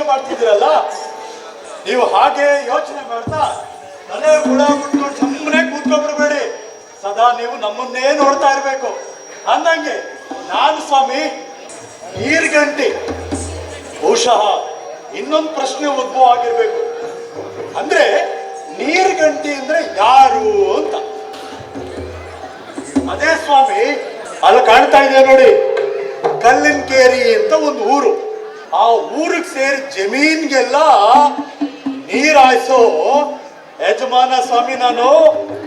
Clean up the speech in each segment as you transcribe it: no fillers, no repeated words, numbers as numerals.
ಮಾಡ್ತಿದ್ದೀರಲ್ಲ, ನೀವು ಹಾಗೆ ಯೋಚನೆ ಮಾಡ್ತಾ ತಲೆ ಹುಳ ಬಿಟ್ಕೊಂಡು ಸುಮ್ಮನೆ ಕೂತ್ಕೊಂಡ್ಬಿಡ್ಬೇಡಿ. ಸದಾ ನೀವು ನಮ್ಮನ್ನೇ ನೋಡ್ತಾ ಇರ್ಬೇಕು. ಅಂದಂಗೆ ನಾನು ಸ್ವಾಮಿ ನೀರ್ಗಂಟಿ. ಬಹುಶಃ ಇನ್ನೊಂದು ಪ್ರಶ್ನೆ ಉದ್ಭವ ಆಗಿರ್ಬೇಕು. ಅಂದ್ರೆ ನೀರ್ಗಂಟಿ ಅಂದ್ರೆ ಯಾರು ಅಂತ. ಅದೇ ಸ್ವಾಮಿ, ಅಲ್ಲಿ ಕಾಣ್ತಾ ಇದೆ ನೋಡಿ, ಕಲ್ಲಿನಕೇರಿ ಅಂತ ಒಂದು ಊರು. ಆ ಊರಿಗೆ ಸೇರಿ ಜಮೀನ್ಗೆಲ್ಲ ನೀರಾಯ್ಸೋ ಯಜಮಾನ ಸ್ವಾಮಿ, ನಾನು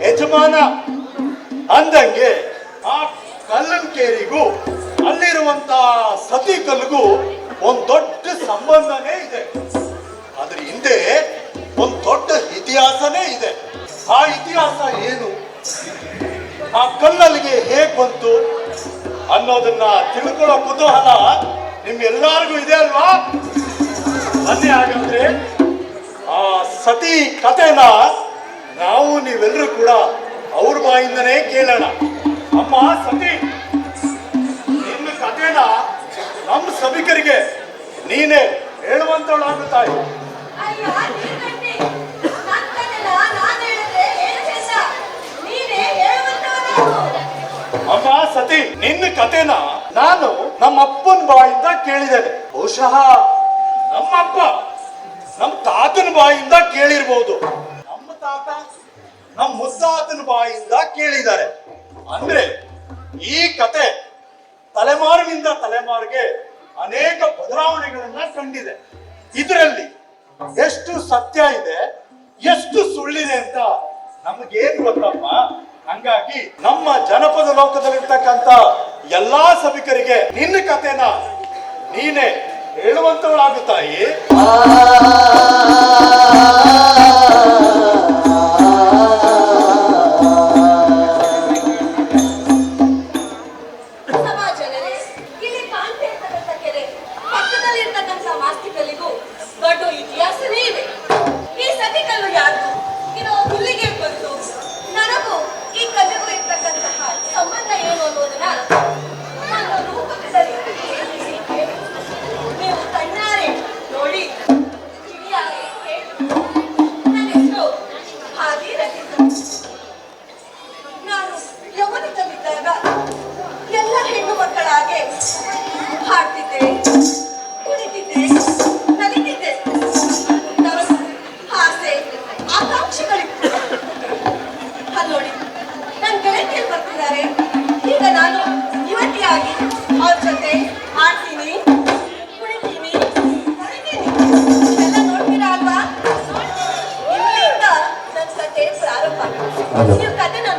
ಯಜಮಾನ. ಅಂದಂಗೆ ಆ ಕಲ್ಲಿನಕೇರಿಗೂ ಅಲ್ಲಿರುವಂತ ಸತಿ ಕಲ್ಲಿಗೂ ಒಂದು ದೊಡ್ಡ ಸಂಬಂಧನೇ ಇದೆ. ಅದ್ರ ಹಿಂದೆ ಒಂದು ದೊಡ್ಡ ಇತಿಹಾಸನೇ ಇದೆ. ಆ ಇತಿಹಾಸ ಏನು, ಆ ಕಲ್ಲಲ್ಲಿಗೆ ಹೇಗ್ ಬಂತು ಅನ್ನೋದನ್ನ ತಿಳ್ಕೊಳ್ಳೋ ಕುತೂಹಲ ನಿಮ್ಗೆಲ್ಲರಿಗೂ ಇದೆ ಅಲ್ವಾ? ಬನ್ನಿ ಹಾಗಾದ್ರೆ ಆ ಸತಿ ಕಥೆನ ನಾವು ನೀವೆಲ್ಲರೂ ಕೂಡ ಅವ್ರ ಬಾಯಿಂದನೇ ಕೇಳೋಣ. ಅಮ್ಮ ಸತಿ, ನಿನ್ನ ಕಥೆನ ನಮ್ಮ ಸಭಿಕರಿಗೆ ನೀನೇ ಹೇಳುವಂತವಳಾಗುತ್ತಾಯಿ. ಅಮ್ಮ ಸತಿ, ನಿನ್ನ ಕಥೆನ ನಾನು ನಮ್ಮ ಅಪ್ಪನ ಬಾಯಿಂದ ಕೇಳಿದ್ದೇನೆ. ಬಹುಶಃ ನಮ್ಮಪ್ಪ ನಮ್ಮ ತಾತನ ಬಾಯಿಂದ ಕೇಳಿರ್ಬೋದು, ನಮ್ಮ ತಾತ ನಮ್ಮ ಮುತ್ತಾತನ ಬಾಯಿಂದ ಕೇಳಿದ್ದಾರೆ. ಅಂದ್ರೆ ಈ ಕತೆ ತಲೆಮಾರಿನಿಂದ ತಲೆಮಾರಿಗೆ ಅನೇಕ ಬದಲಾವಣೆಗಳನ್ನ ಕಂಡಿದೆ. ಇದರಲ್ಲಿ ಎಷ್ಟು ಸತ್ಯ ಇದೆ, ಎಷ್ಟು ಸುಳ್ಳಿದೆ ಅಂತ ನಮಗೇನು ಗೊತ್ತಮ್ಮ. ಹಂಗಾಗಿ ನಮ್ಮ ಜನಪದ ಲೋಕದಲ್ಲಿರ್ತಕ್ಕಂಥ ಎಲ್ಲಾ ಸಭಿಕರಿಗೆ ನಿನ್ನ ಕಥೆನ ನೀನೇ ಹೇಳುವಂತವಳಾಗುತ್ತಾಯಿ.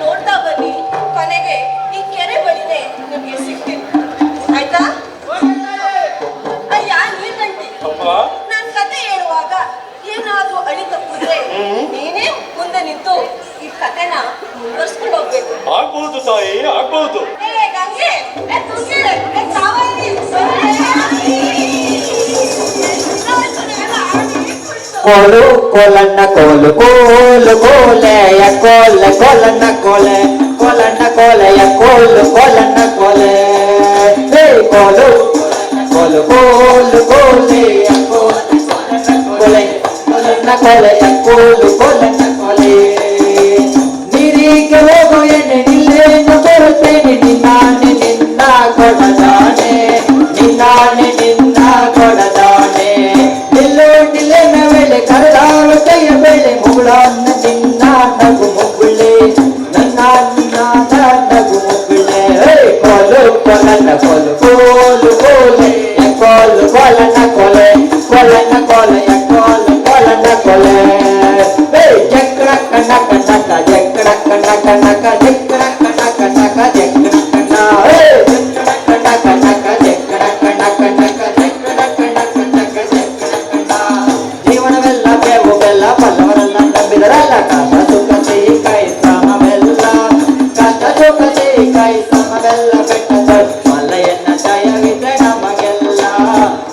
ನೋಡ್ತಾ ಬನ್ನಿ, ಕೊನೆಗೆ ಈ ಕೆರೆ ಬಳಿನೇ ನಿಮ್ಗೆ ಸಿಗ್ತೀನಿ. ಆಯ್ತಾ? ಅಯ್ಯ ನೀರ್ಗಂಟಿ, ನನ್ ಕತೆ ಹೇಳುವಾಗ ಏನಾದ್ರೂ ಅಳಿ ತಪ್ಪಿದ್ರೆ ನೀನೇ ಮುಂದೆ ನಿಂತು ಈ ಕತೆನ ಮುಂದುವರ್ಸ್ಕೊಂಡು ಹೋಗ್ಬೇಕು. ಆಗ್ಬಹುದು ತಾಯಿ, ಆಗ್ಬಹುದು. ಗಂಗೆ, ಕೋಲು ಕೋಲಣ್ಣ ಕೋಲು ಕೋಲು ಕೋಲೆಯ ಕೋಲೆ ಕೋಲಣ್ಣ ಕೋಲೆ ಕೋಲಣ್ಣ ಕೋಲೆಯ ಕೋಲು ಕೋಲಣ್ಣ ಕೋಲೆ. ಹೇ ಕೋಲು ಕೋಲು ಕೋಲು ಕೋಲೆಯ ಕೋಲೆ ಕೋಲೆ ಕೋಲಣ್ಣ ಕೋಲೆಯ ಕೋಲು ಕೋಲಣ್ಣ ಕೋಲೆ. ನೀರಿಗೆ ಹೋಗೋ ಎಣ್ಣೆ ನಿಲ್ಲೇನು ಬರುತ್ತೇನೆ, ನಿನ್ನಾನೆ ನಿನ್ನ ಕೊಡದಾನೆ, ನಿನ್ನಾನೆ ನಿನ್ನ ಕೊಡದಾನೆ. ನಿಲ್ಲು ನಿಲ್ಲೆನ ವೇಳೆ ಕರದಾವತೆಯ ವೇಳೆ ಮುಗುಳನ್ನ ನಿನ್ನ ನಗು ಮುಗುಳೆ, ನನ್ನ ನಿನ್ನ ನಗು ಮುಗುಳೆ. ಕೋಲು ಕೋಲಣ್ಣ ಕೋಲು ಕೋಲು ಕೋಲೆ ಕೋಲೆ ಜೀವನವೆಲ್ಲ ಬೇವು ಬೆಲ್ಲ ಪಲ್ಲವರೆಲ್ಲ ನಂಬಿದರಲ್ಲ ಕಷ್ಟ ಸುಖ ಸಿಹಿ ಕೈ ಶ್ರಮವೆಲ್ಲ ಕಷ್ಟ ಸುಖ ಸಿಹಿ ಕೈ ಶ್ರಮವೆಲ್ಲ ಬೆಟ್ಟ ಮಲ್ಲಯ್ಯನ ಜಯವಿದೆ ನಮಗೆಲ್ಲ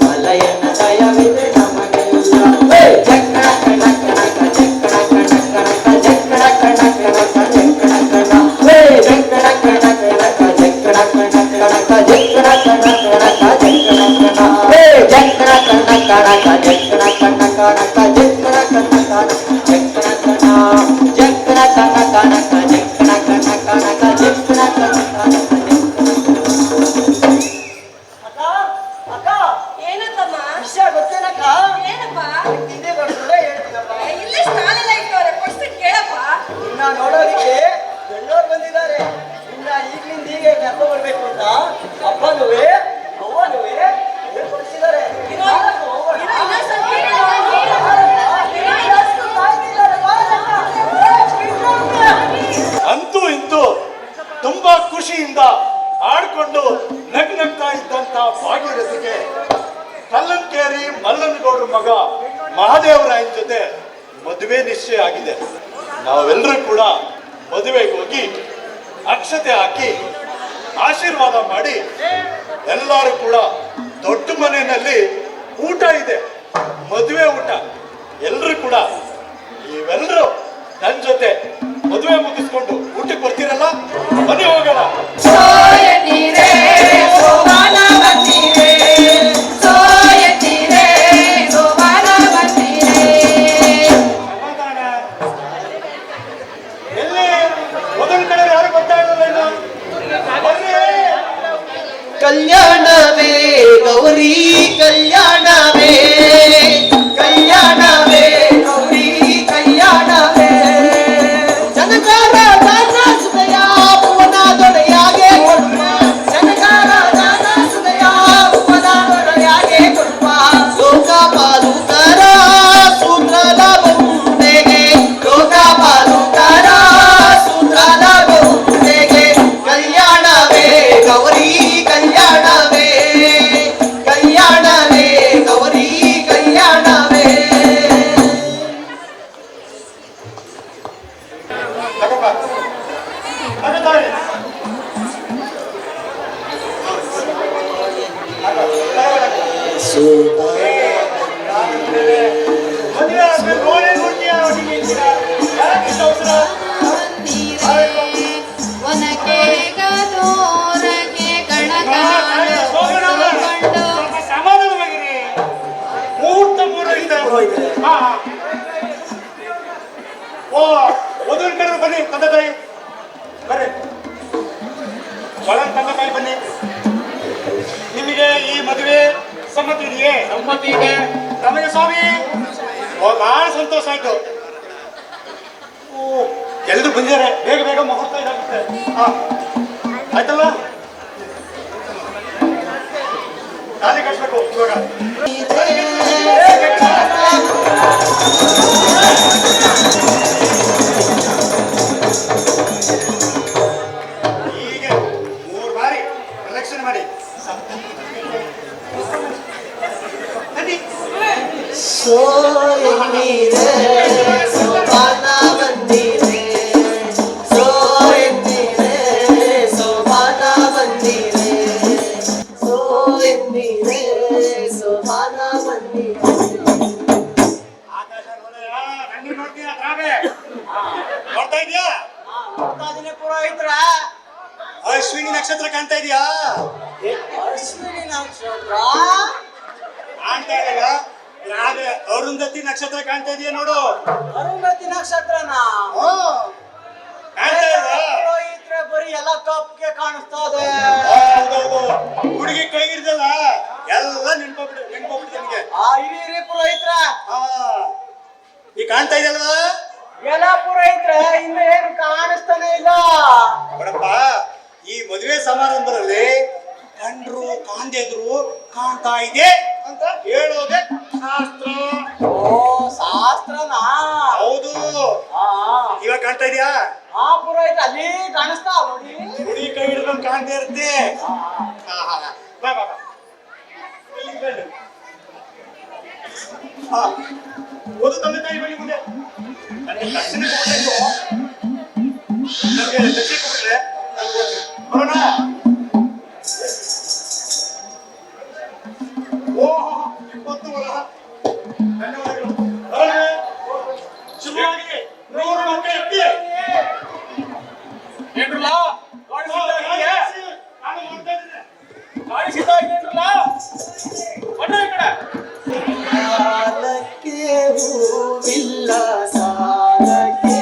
ಮಲ್ಲಯ್ಯನ ಜಯವಿದೆ ನಮಗೆಲ್ಲ ಜಕ್ಕಣ ಕಣಕ ಜಕ್ಕಣ ಕಣಕ ಜಕ್ಕಣ ಕಣಕ ಜಕ್ಕಣ ಕಣ ಜಕ್ಕಣ ಕಣಕ ಜಕ್ಕಣ ಕಣಕ ಜಕ್ಕಣ ಕಣಕ ಜಕ್ಕಣ ಕಣ ಜಕ್ಕಣ ಕಣಕ ಜಕ್ಕಣ ಕಣಕ ಜಕ್ಕಣ ಕಣಕ ಜಕ್ಕಣ ಕಣ ಜಕ್ಕಣ ಕಣಕ ಜಕ್ಕಣ ಕಣಕ ಜಕ್ಕಣ ಕಣಕ ಅಕ್ಕ ಅಕ್ಕ ಏನಕ್ಕಮ್ಮ ವಿಷಯ ಗೊತ್ತೇನಕ್ಕ ಏನಪ್ಪ ಹಿಂದೆ ಬರ್ಸೋದೇ ಹೇಳ್ತೀನಪ್ಪ ಇಲ್ಲೇ ಸ್ಟಾಲ್ ಎಲ್ಲ ಇಟ್ಟವ್ರೆ ಕೊಡ್ಸ್ಬಿಟ್ಟು ಕೇಳಪ್ಪ ಇನ್ನ ನೋಡೋದಿಕ್ಕೆ ಎಲ್ಲರೂ ಬಂದಿದ್ದಾರೆ ಇನ್ನ ಈಗ್ಲಿಂದ ಹೀಗೆ ಕರ್ಕೊ ಬರ್ಬೇಕು ಅಂತ ಅಪ್ಪನುವೆ ಅವ್ವನುವೆ ಹೇಳ್ಕೊಡ್ತಿದ್ದಾರೆ ಅಂತೂ ಇಂತೂ ತುಂಬಾ ಖುಷಿಯಿಂದ ಆಡ್ಕೊಂಡು ನಗ್ನಗ್ತಾ ಇದ್ದಂತ ಭಾಗೀರಥಿಗೆ ಕಲ್ಲಂಕೇರಿ ಮಲ್ಲನಗೌಡ್ರ ಮಗ ಮಹಾದೇವರಾಯನ ಜೊತೆ ಮದುವೆ ನಿಶ್ಚಯ ಆಗಿದೆ. ನಾವೆಲ್ಲರೂ ಕೂಡ ಮದುವೆಗೆ ಹೋಗಿ ಅಕ್ಷತೆ ಹಾಕಿ ಆಶೀರ್ವಾದ ಮಾಡಿ ಎಲ್ಲರೂ ಕೂಡ ದೊಡ್ಡ ಮನೆಯಲ್ಲಿ ಊಟ ಇದೆ, ಮದುವೆ ಊಟ. ಎಲ್ಲರೂ ಕೂಡ ನೀವೆಲ್ಲರೂ ನನ್ನ ಜೊತೆ ಮದುವೆ ಮುಗಿಸ್ಕೊಂಡು ಊಟಕ್ಕೆ ಬರ್ತೀರಲ್ಲ, ಬನ್ನಿ ಹೋಗೋಣ. ಎಲ್ಲಿ ಒಂದೊಂದ್ ಕಡೆ ಯಾರು ಬರ್ತಾ ಇರಲ್ಲ ಇನ್ನು. ಬರ್ರಿ. ಕಲ್ಯಾಣವೇ ಗೌರಿ ಕಲ್ಯಾಣವೇ ಕಲ್ಯಾಣವೇ ಗೌರಿ ಕಲ್ಯಾಣವೇ ಜನಕಾರ ದಾನ ಸುದಯ ಭುವನ ದೊಡೆಯಾಗೆ ಕೊಡುವ ಜನಕಾರ ದಾನ ಸುದಯ ಭುವನ ದೊಡೆಯಾಗೆ ಕೊಡುವ ಲೋಕ ಪಾಲುಕರ ಸೂತ್ರಲ ಬಂದೆಗೆ ಲೋಕ ಪಾಲುಕರ ಸೂತ್ರಲ ಬಂದೆಗೆ ಕಲ್ಯಾಣವೇ ಗೌರಿ ಕಲ್ಯಾಣವೇ ಕಲ್ಯಾಣವೇ ಗೌರಿ ಕಲ್ಯಾಣವೇ ತಗೋಬಾ. ತಗೋತಾಳೆ. ಮದುವೆ ಆದ್ಮೇಲೆ ನೋಡೇ ನೋಡ್ತೀಯ ಅವನಿಗೆ ಇದ್ದೀರಾ? ಯಾಕೆ ಇಷ್ಟ ಅವಸರ? ಆಯ್ತು. ಸ್ವಲ್ಪ ಸಮಾಧಾನವಾಗಿರಿ. ಮುಹೂರ್ತ ಮೂರೈತೆ. ಹಾ, ಹಾ. ಓ, ಒಂದೊಂದು ಕಡೆ ಬನ್ನಿ ತಂದೆ ತಾಯಿ ಬರ್ರಿ. ಒಳಗೆ ತಂದೆ ತಾಯಿ ಬನ್ನಿ. ನಿಮಗೆ ಈ ಮದುವೆ ಸಮ್ಮತಿ ಇದೆಯೇ? ಸಮ್ಮತಿ ಇದೆ ನಮಗೆ ಸ್ವಾಮಿ. ಬಹಳ ಸಂತೋಷ ಆಯ್ತು. ಎಲ್ಲರೂ ಬಂದಿದ್ದಾರೆ, ಬೇಗ ಬೇಗ ಮುಹೂರ್ತ ಇದಾಗುತ್ತೆ. ಹಾ, ಆಯ್ತಲ್ಲ? ತಾಲಿ ಕಟ್ಸ್ಬೇಕು ಇವಾಗ. ಹೀಗೆ 3 ಬಾರಿ ಪ್ರದಕ್ಷಿಣೆ ಮಾಡಿ. ಬನ್ನಿ. ಸೋಯಂದಿರೆ ಸೋಪಾನ ಬಂದಿರೆ ಸೋಯಂದಿರೆ ಸೋಪಾನ ಬಂದಿರೆ ಸೋಯಂದಿರೆ ಸೋಪಾನ ಬಂದಿರೆ ಆಕಾಶ ನೋಡ್ತೀಯಾ? ನಂಗೆ ನೋಡ್ತೀಯಾ? ರಾಮೆ ನೋಡ್ತಾ ಇದೀಯಾ? ಪುರೋಹಿತ್ರ ಅಶ್ವಿನಿ ನಕ್ಷತ್ರ ಕಾಣ್ತಾ ಇದೀಯಾ? ಅಶ್ವಿನಿ ನಕ್ಷತ್ರ ಕಾಣ್ತಾ ಇದೆಯಲ್ಲ? ರಾಮೆ ಅರುಂಧತಿ ನಕ್ಷತ್ರ ಕಾಣ್ತಾ ಇದೆಯಾ ನೋಡು. ಅರುಂಧತಿ ನಕ್ಷತ್ರನ ಕಾಣ್ತಾ ಇದೆಯಾ? ಪುರೋಹಿತ್ರ ಬರೀ ಎಲ್ಲ ಕಪ್ಗೆ ಕಾಣಿಸ್ತಾ ಇದೆ. ಹೌದೌದು. ಹುಡುಗಿ ಕೈ ಹಿಡ್ದಲ್ಲ ಎಲ್ಲ ನೆನ್ಕೋಬಿಟ್ಟು ನಿನ್ಗೆ. ಇರಿ ಪುರೋಹಿತ್ರ ಈ ಕಾಣ್ತಾ ಇದೆಯಲ್ವಾ? ಎಲ್ಲ ಪುರೋಹಿತ್ರ ಇನ್ನು ಏನು ಕಾಣಿಸ್ತಾನೆ ಇಲ್ಲ. ನೋಡಪ್ಪ, ಈ ಮದುವೆ ಸಮಾರಂಭದಲ್ಲಿ ಕಂಡ್ರು ಕಾಂದೇದ್ರು ಕಾಣ್ತಾ ಇದೆ ಅಂತ ಹೇಳೋದೆ ಶಾಸ್ತ್ರ. ಓ ಶಾಸ್ತ್ರನಾ? ಹೌದು. ಆ ಇವಾಗ ಕಾಣ್ತಾ ಇದೆಯಾ? ಆ ಪುರೋಹಿತ್ರ ಅಲ್ಲಿ ಕಾಣಿಸ್ತಾ ನೋಡಿ. ಕುಡಿ ಕೈ ಹಿಡ್ಕೊಂಡು ಕಾಣ್ತಾ ಇರುತ್ತೆ. ಬಾ ಬಾ ಬಾ. ಇಲ್ಲಿ ಬನ್ನಿ. ಓದು ತಂದೆ ತಾಯಿ ಬನ್ನಿ ಮುಂದೆ. ನನಗೆ ದರ್ಶನ ಕೊಡಬೇಕು. ನನಗೆ ದರ್ಶನ ಕೊಟ್ಟರೆ ನಾನು ಹೋಗ್ತೀನಿ. ಬರೋಣ. ಓಹೋ 20 ವರ್ಷ. ಧನ್ಯವಾದಗಳು. ಬರೋಣ. ಶುಭವಾಗಿ 100 ಮಕ್ಕಳು ಇರ್ತೀಯ. ಏನ್ರಲ್ಲ ಗಾಡಿ ನಾನು ನೋಡ್ತಾ ಇದ್ದೇನೆ. ಗಾಡಿ ಸಿದ್ಧ ಆಗಿದ್ರಲ್ಲ ಬಣ್ಣ ಈ ಕಡೆ. ಸಾಲಕ್ಕೆ ಹೂವಿಲ್ಲ ಸಾಲಕ್ಕೆ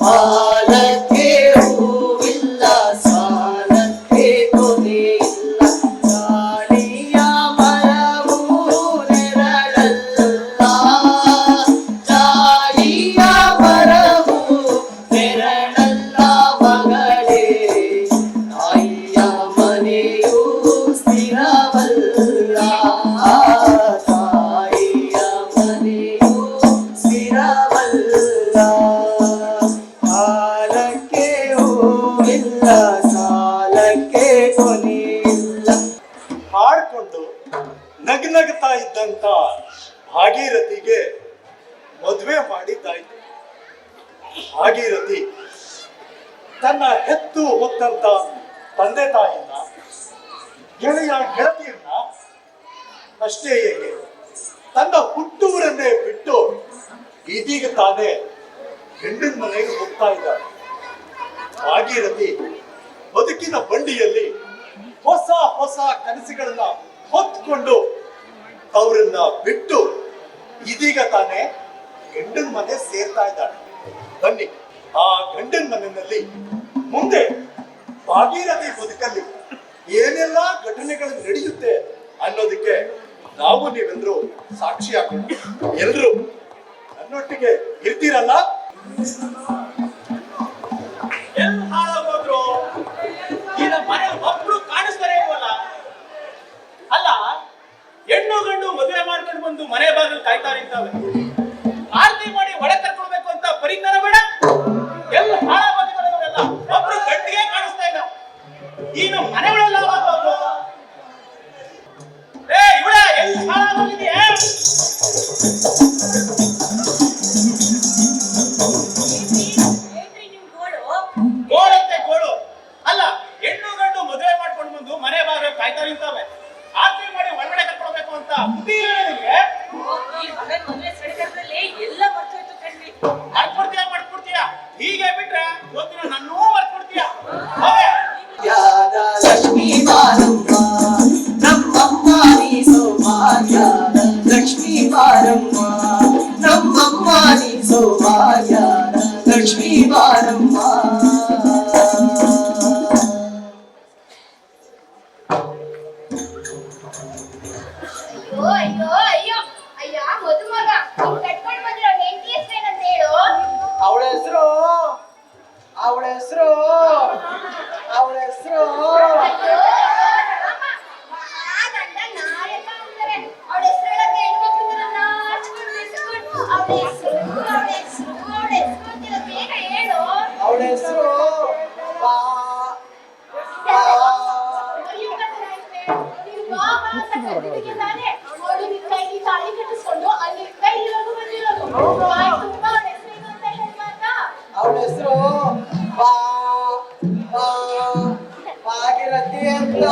ಪಾಲಕ್ಕೆ ಹೂವಿಲ್ಲ ಸಾಲಕ್ಕೆ ಕೊನೆಯಿಲ್ಲ ಗಾಳಿಯ ಮರವು ನೆರಳಲ್ಲ ಗಾಳಿಯ ಮರವು ನೆರಳಲ್ಲ ಮಗಳೇ ತಾಯಿಯ ಮನೆಯು ಸ್ಥಿರವಲ್ಲ ತಾಯಿಯ ಮನೆಯು ಸ್ಥಿರವಲ್ಲ ಸಾಲಕ್ಕೆ ಹೂವಿಲ್ಲ ಸಾಲಕ್ಕೆ ಕೊನೆಯಿಲ್ಲ. ಹಾಡ್ಕೊಂಡು ನಗ್ನಗ್ತಾ ಇದ್ದಂತ ಭಾಗೀರಥಿಗೆ ಮದುವೆ ಮಾಡಿದ್ದಾಯ್ತು. ಭಾಗೀರಥಿ ತನ್ನ ಹೆತ್ತು ಹೊತ್ತಂತ ತಂದೆ ತಾಯಿಯನ್ನ ಗೆಳೆಯ ಗೆಳತಿಯನ್ನ ಅಷ್ಟೇ ಏಕೆ ತನ್ನ ಹುಟ್ಟೂರನ್ನೇ ಬಿಟ್ಟು ಇದೀಗ ತಾನೇ ಗಂಡನ ಮನೆಗೆ ಹೋಗ್ತಾ ಇದ್ದಾಳೆ. ಭಾಗೀರಥಿ ಬದುಕಿನ ಬಂಡಿಯಲ್ಲಿ ಹೊಸ ಹೊಸ ಕನಸುಗಳನ್ನ ಹೊತ್ಕೊಂಡು ಅವರನ್ನ ಬಿಟ್ಟು ಇದೀಗ ತಾನೇ ಗಂಡನ ಮನೆ ಸೇರ್ತಾ ಇದ್ದಾಳೆ. ಬನ್ನಿ ಆ ಗಂಡನ ಮನೆಯಲ್ಲಿ ಮುಂದೆ ಭಾಗೀರಥಿ ಬದುಕಲ್ಲಿ ಏನೆಲ್ಲ ಘಟನೆಗಳು ನಡೆಯುತ್ತೆ ಅನ್ನೋದಕ್ಕೆ ನಾವು ನೀವೆಲ್ಲರೂ ಸಾಕ್ಷಿ ಹಾಕೋಣ. ಎಲ್ರು ನನ್ನೊಟ್ಟಿಗೆ ಇರ್ತೀರಲ್ಲ? ಎಲ್ಲಿ ಹಾಳಾಗೋದ್ರು ಈಗ ಮನೆ ಒಬ್ರು ಕಾಣಿಸ್ತಾರೆ ಇಲ್ವಲ್ಲ. ಅಲ್ಲ ಹೆಣ್ಣು ಗಂಡು ಮದುವೆ ಮಾಡ್ಕೊಂಡು ಬಂದು ಮನೆ ಬಾಗಿಲು ಕಾಯ್ತಾ ನಿಂತಾವೆ. ಆರತಿ ಮಾಡಿ ಒಳ ಕರ್ಕೊಳ್ಬೇಕು ಅಂತ ಪರಿಜ್ಞಾನ ಬೇಡ. ಎಲ್ಲಿ ಹಾಳಾಗೋದಿಲ್ಲ. ಒಬ್ರು ಗಟ್ಟಿಗೆ ಕಾಣಿಸ್ತಾ ಇಲ್ಲ. ಈಗ ಮನೆಗಳೆಲ್ಲ ಹಾಳಾಗೋದ್ರು. ಏ ಇವಳ ಎಲ್ಲಿ ಹಾಳಾಗೋಗಿದೆಯಾ? ಏನ್ರಿ ನಿಮ್ ಗೋಳು? ಗೋಳಂತೆ ಗೋಳು. ಅಲ್ಲ ಹೆಣ್ಣು ಗಂಡು ಮದುವೆ ಮಾಡ್ಕೊಂಡು ಬಂದು ಮನೆ ಬಾಗಿಲು ಕಾಯ್ತಾ ನಿಂತಾವೆ. ಆರತಿ ಮಾಡಿ ಒಳಗಡೆ ಕರ್ಕೊಳ್ಬೇಕು ಅಂತ ಬುದ್ಧಿ ಇಲ್ಲ ನಿಮ್ಗೆ? ಈ ಮಗನ್ ಮದ್ವೆ ಸಡಗರದಲ್ಲಿ ಎಲ್ಲ ಮರ್ತೋಯ್ತು ಕಣ್ರಿ. ಮಾಡ್ಕೊಡ್ತೀಯಾ ಹೀಗೆ ಬಿಟ್ರೆ ಇವತ್ತಿನ ನನ್ನೂ ಮರ್ಕೊಡ್ತೀಯಾ? ಹೋಗೆ. ಯಾದ ಲಕ್ಷ್ಮೀ ಬಾರಮ್ಮ ನಮ್ಮಮ್ಮ ನೀ ಸೌಭಾಗ್ಯದ ಲಕ್ಷ್ಮೀ ಬಾರಮ್ಮ ನಮ್ಮಮ್ಮ ನೀ ಸೌಭಾಗ್ಯದ ಲಕ್ಷ್ಮೀ ಬಾರಮ್ಮ. ಅಯ್ಯೋ ಅಯ್ಯೋ ಅಯ್ಯೋ ಅಯ್ಯ ಮದುಮಗ ನೀನ್ ಕಟ್ಕೊಂಡ್ ಬಂದಿರೋ ಹೆಂಡತಿ ಹೆಸರೇನಂತ ಹೇಳು. ಅವಳ ಹೆಸರು ಅವಳ ಹೆಸರು ಅವಳ ಹೆಸರು ಅಯ್ಯೋ ರಾಮ, ಆ ಗಂಡ ನಾಯಕ ಅಂತಾರೆ. ಅವಳ ಹೆಸರು ಹೇಳಕ್ಕೆ ಹೆಣ್ಮಕ್ಳು ನಾಚ್ಕೊಂಡು ನಿಂತ್ಕೊಂಡು ಅವಳ ಹೆಸರು ಅಂತಿಲ್ಲ, ಬೇಗ ಹೇಳು. ಅವಳ ಹೆಸರು ಬಾ ಅಯ್ಯೋ ಕತ್ತಲಾಯ್ತೆ. ನೀನು ಬಾ ಬಾ ಅಂತ ಕರೆದಿದ್ದಕ್ಕೆ ತಾನೇ ಅವಳು ನಿನ್ ಕೈಲಿ ತಾಳಿ ಕಟ್ಟಿಸ್ಕೊಂಡು ಅಲ್ಲಿ ಕೈಲಿರೋದು ಬಂದಿರೋದು. ಬಾಯ್ ತುಂಬ ಅವಳ ಹೆಸರೇನು ಅಂತ ಹೇಳ್ಬಾರ್ದಾ? ಅವಳ ಹೆಸರು ಬಾ ಬಾ ಭಾಗೀರಥಿ ಅಂತ.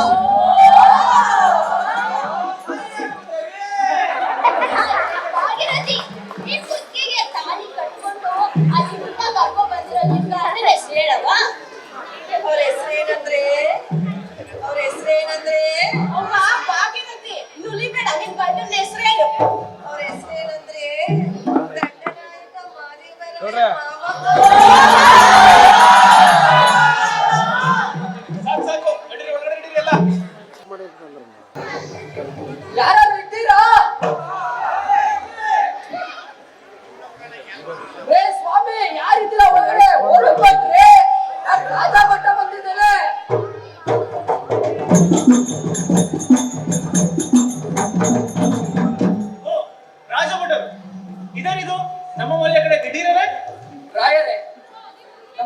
ಭಾಗೀರಥಿ, ನೀನ್ ಕುತ್ತಿಗೆಗೆ ತಾಳಿ ಕಟ್ಕೊಂಡು ಅಲ್ಲಿ ಊಟ ಕರ್ಕೊಂಡ್ ಬಂದಿರೋ ನಿನ್ ಗಂಡನ ಹೆಸರು ಹೇಳವ್ವ? ಅವ್ರ ಹೆಸರೇನಂದ್ರೆ ಅವ್ವ ಭಾಗೀರಥಿ, ನುಲಿಬೇಡ, ನಿನ್ ಗಂಡನ ಹೆಸರು ಹೇಳು. ಅವ್ರ ಹೆಸರೇನಂದ್ರೆ ದಂಡನಾಯಕ ಮಾದೇವರ ಸಾಕು ಸಾಕು ನಡೀರಿ ಒಳಗಡೆ ನಡೀರಿ ಎಲ್ಲ. ಯಾರಾದ್ರೂ ಇದ್ದೀರಾ? ಏ ಸ್ವಾಮಿ, ಯಾರಿದ್ದೀರಾ ಒಳಗಡೆ? ಹೊರಗ್ ಬನ್ರಿ, ನಾನ್ ರಾಜ ಭಟ್ಟ ಬಂದಿದ್ದೇನೆ.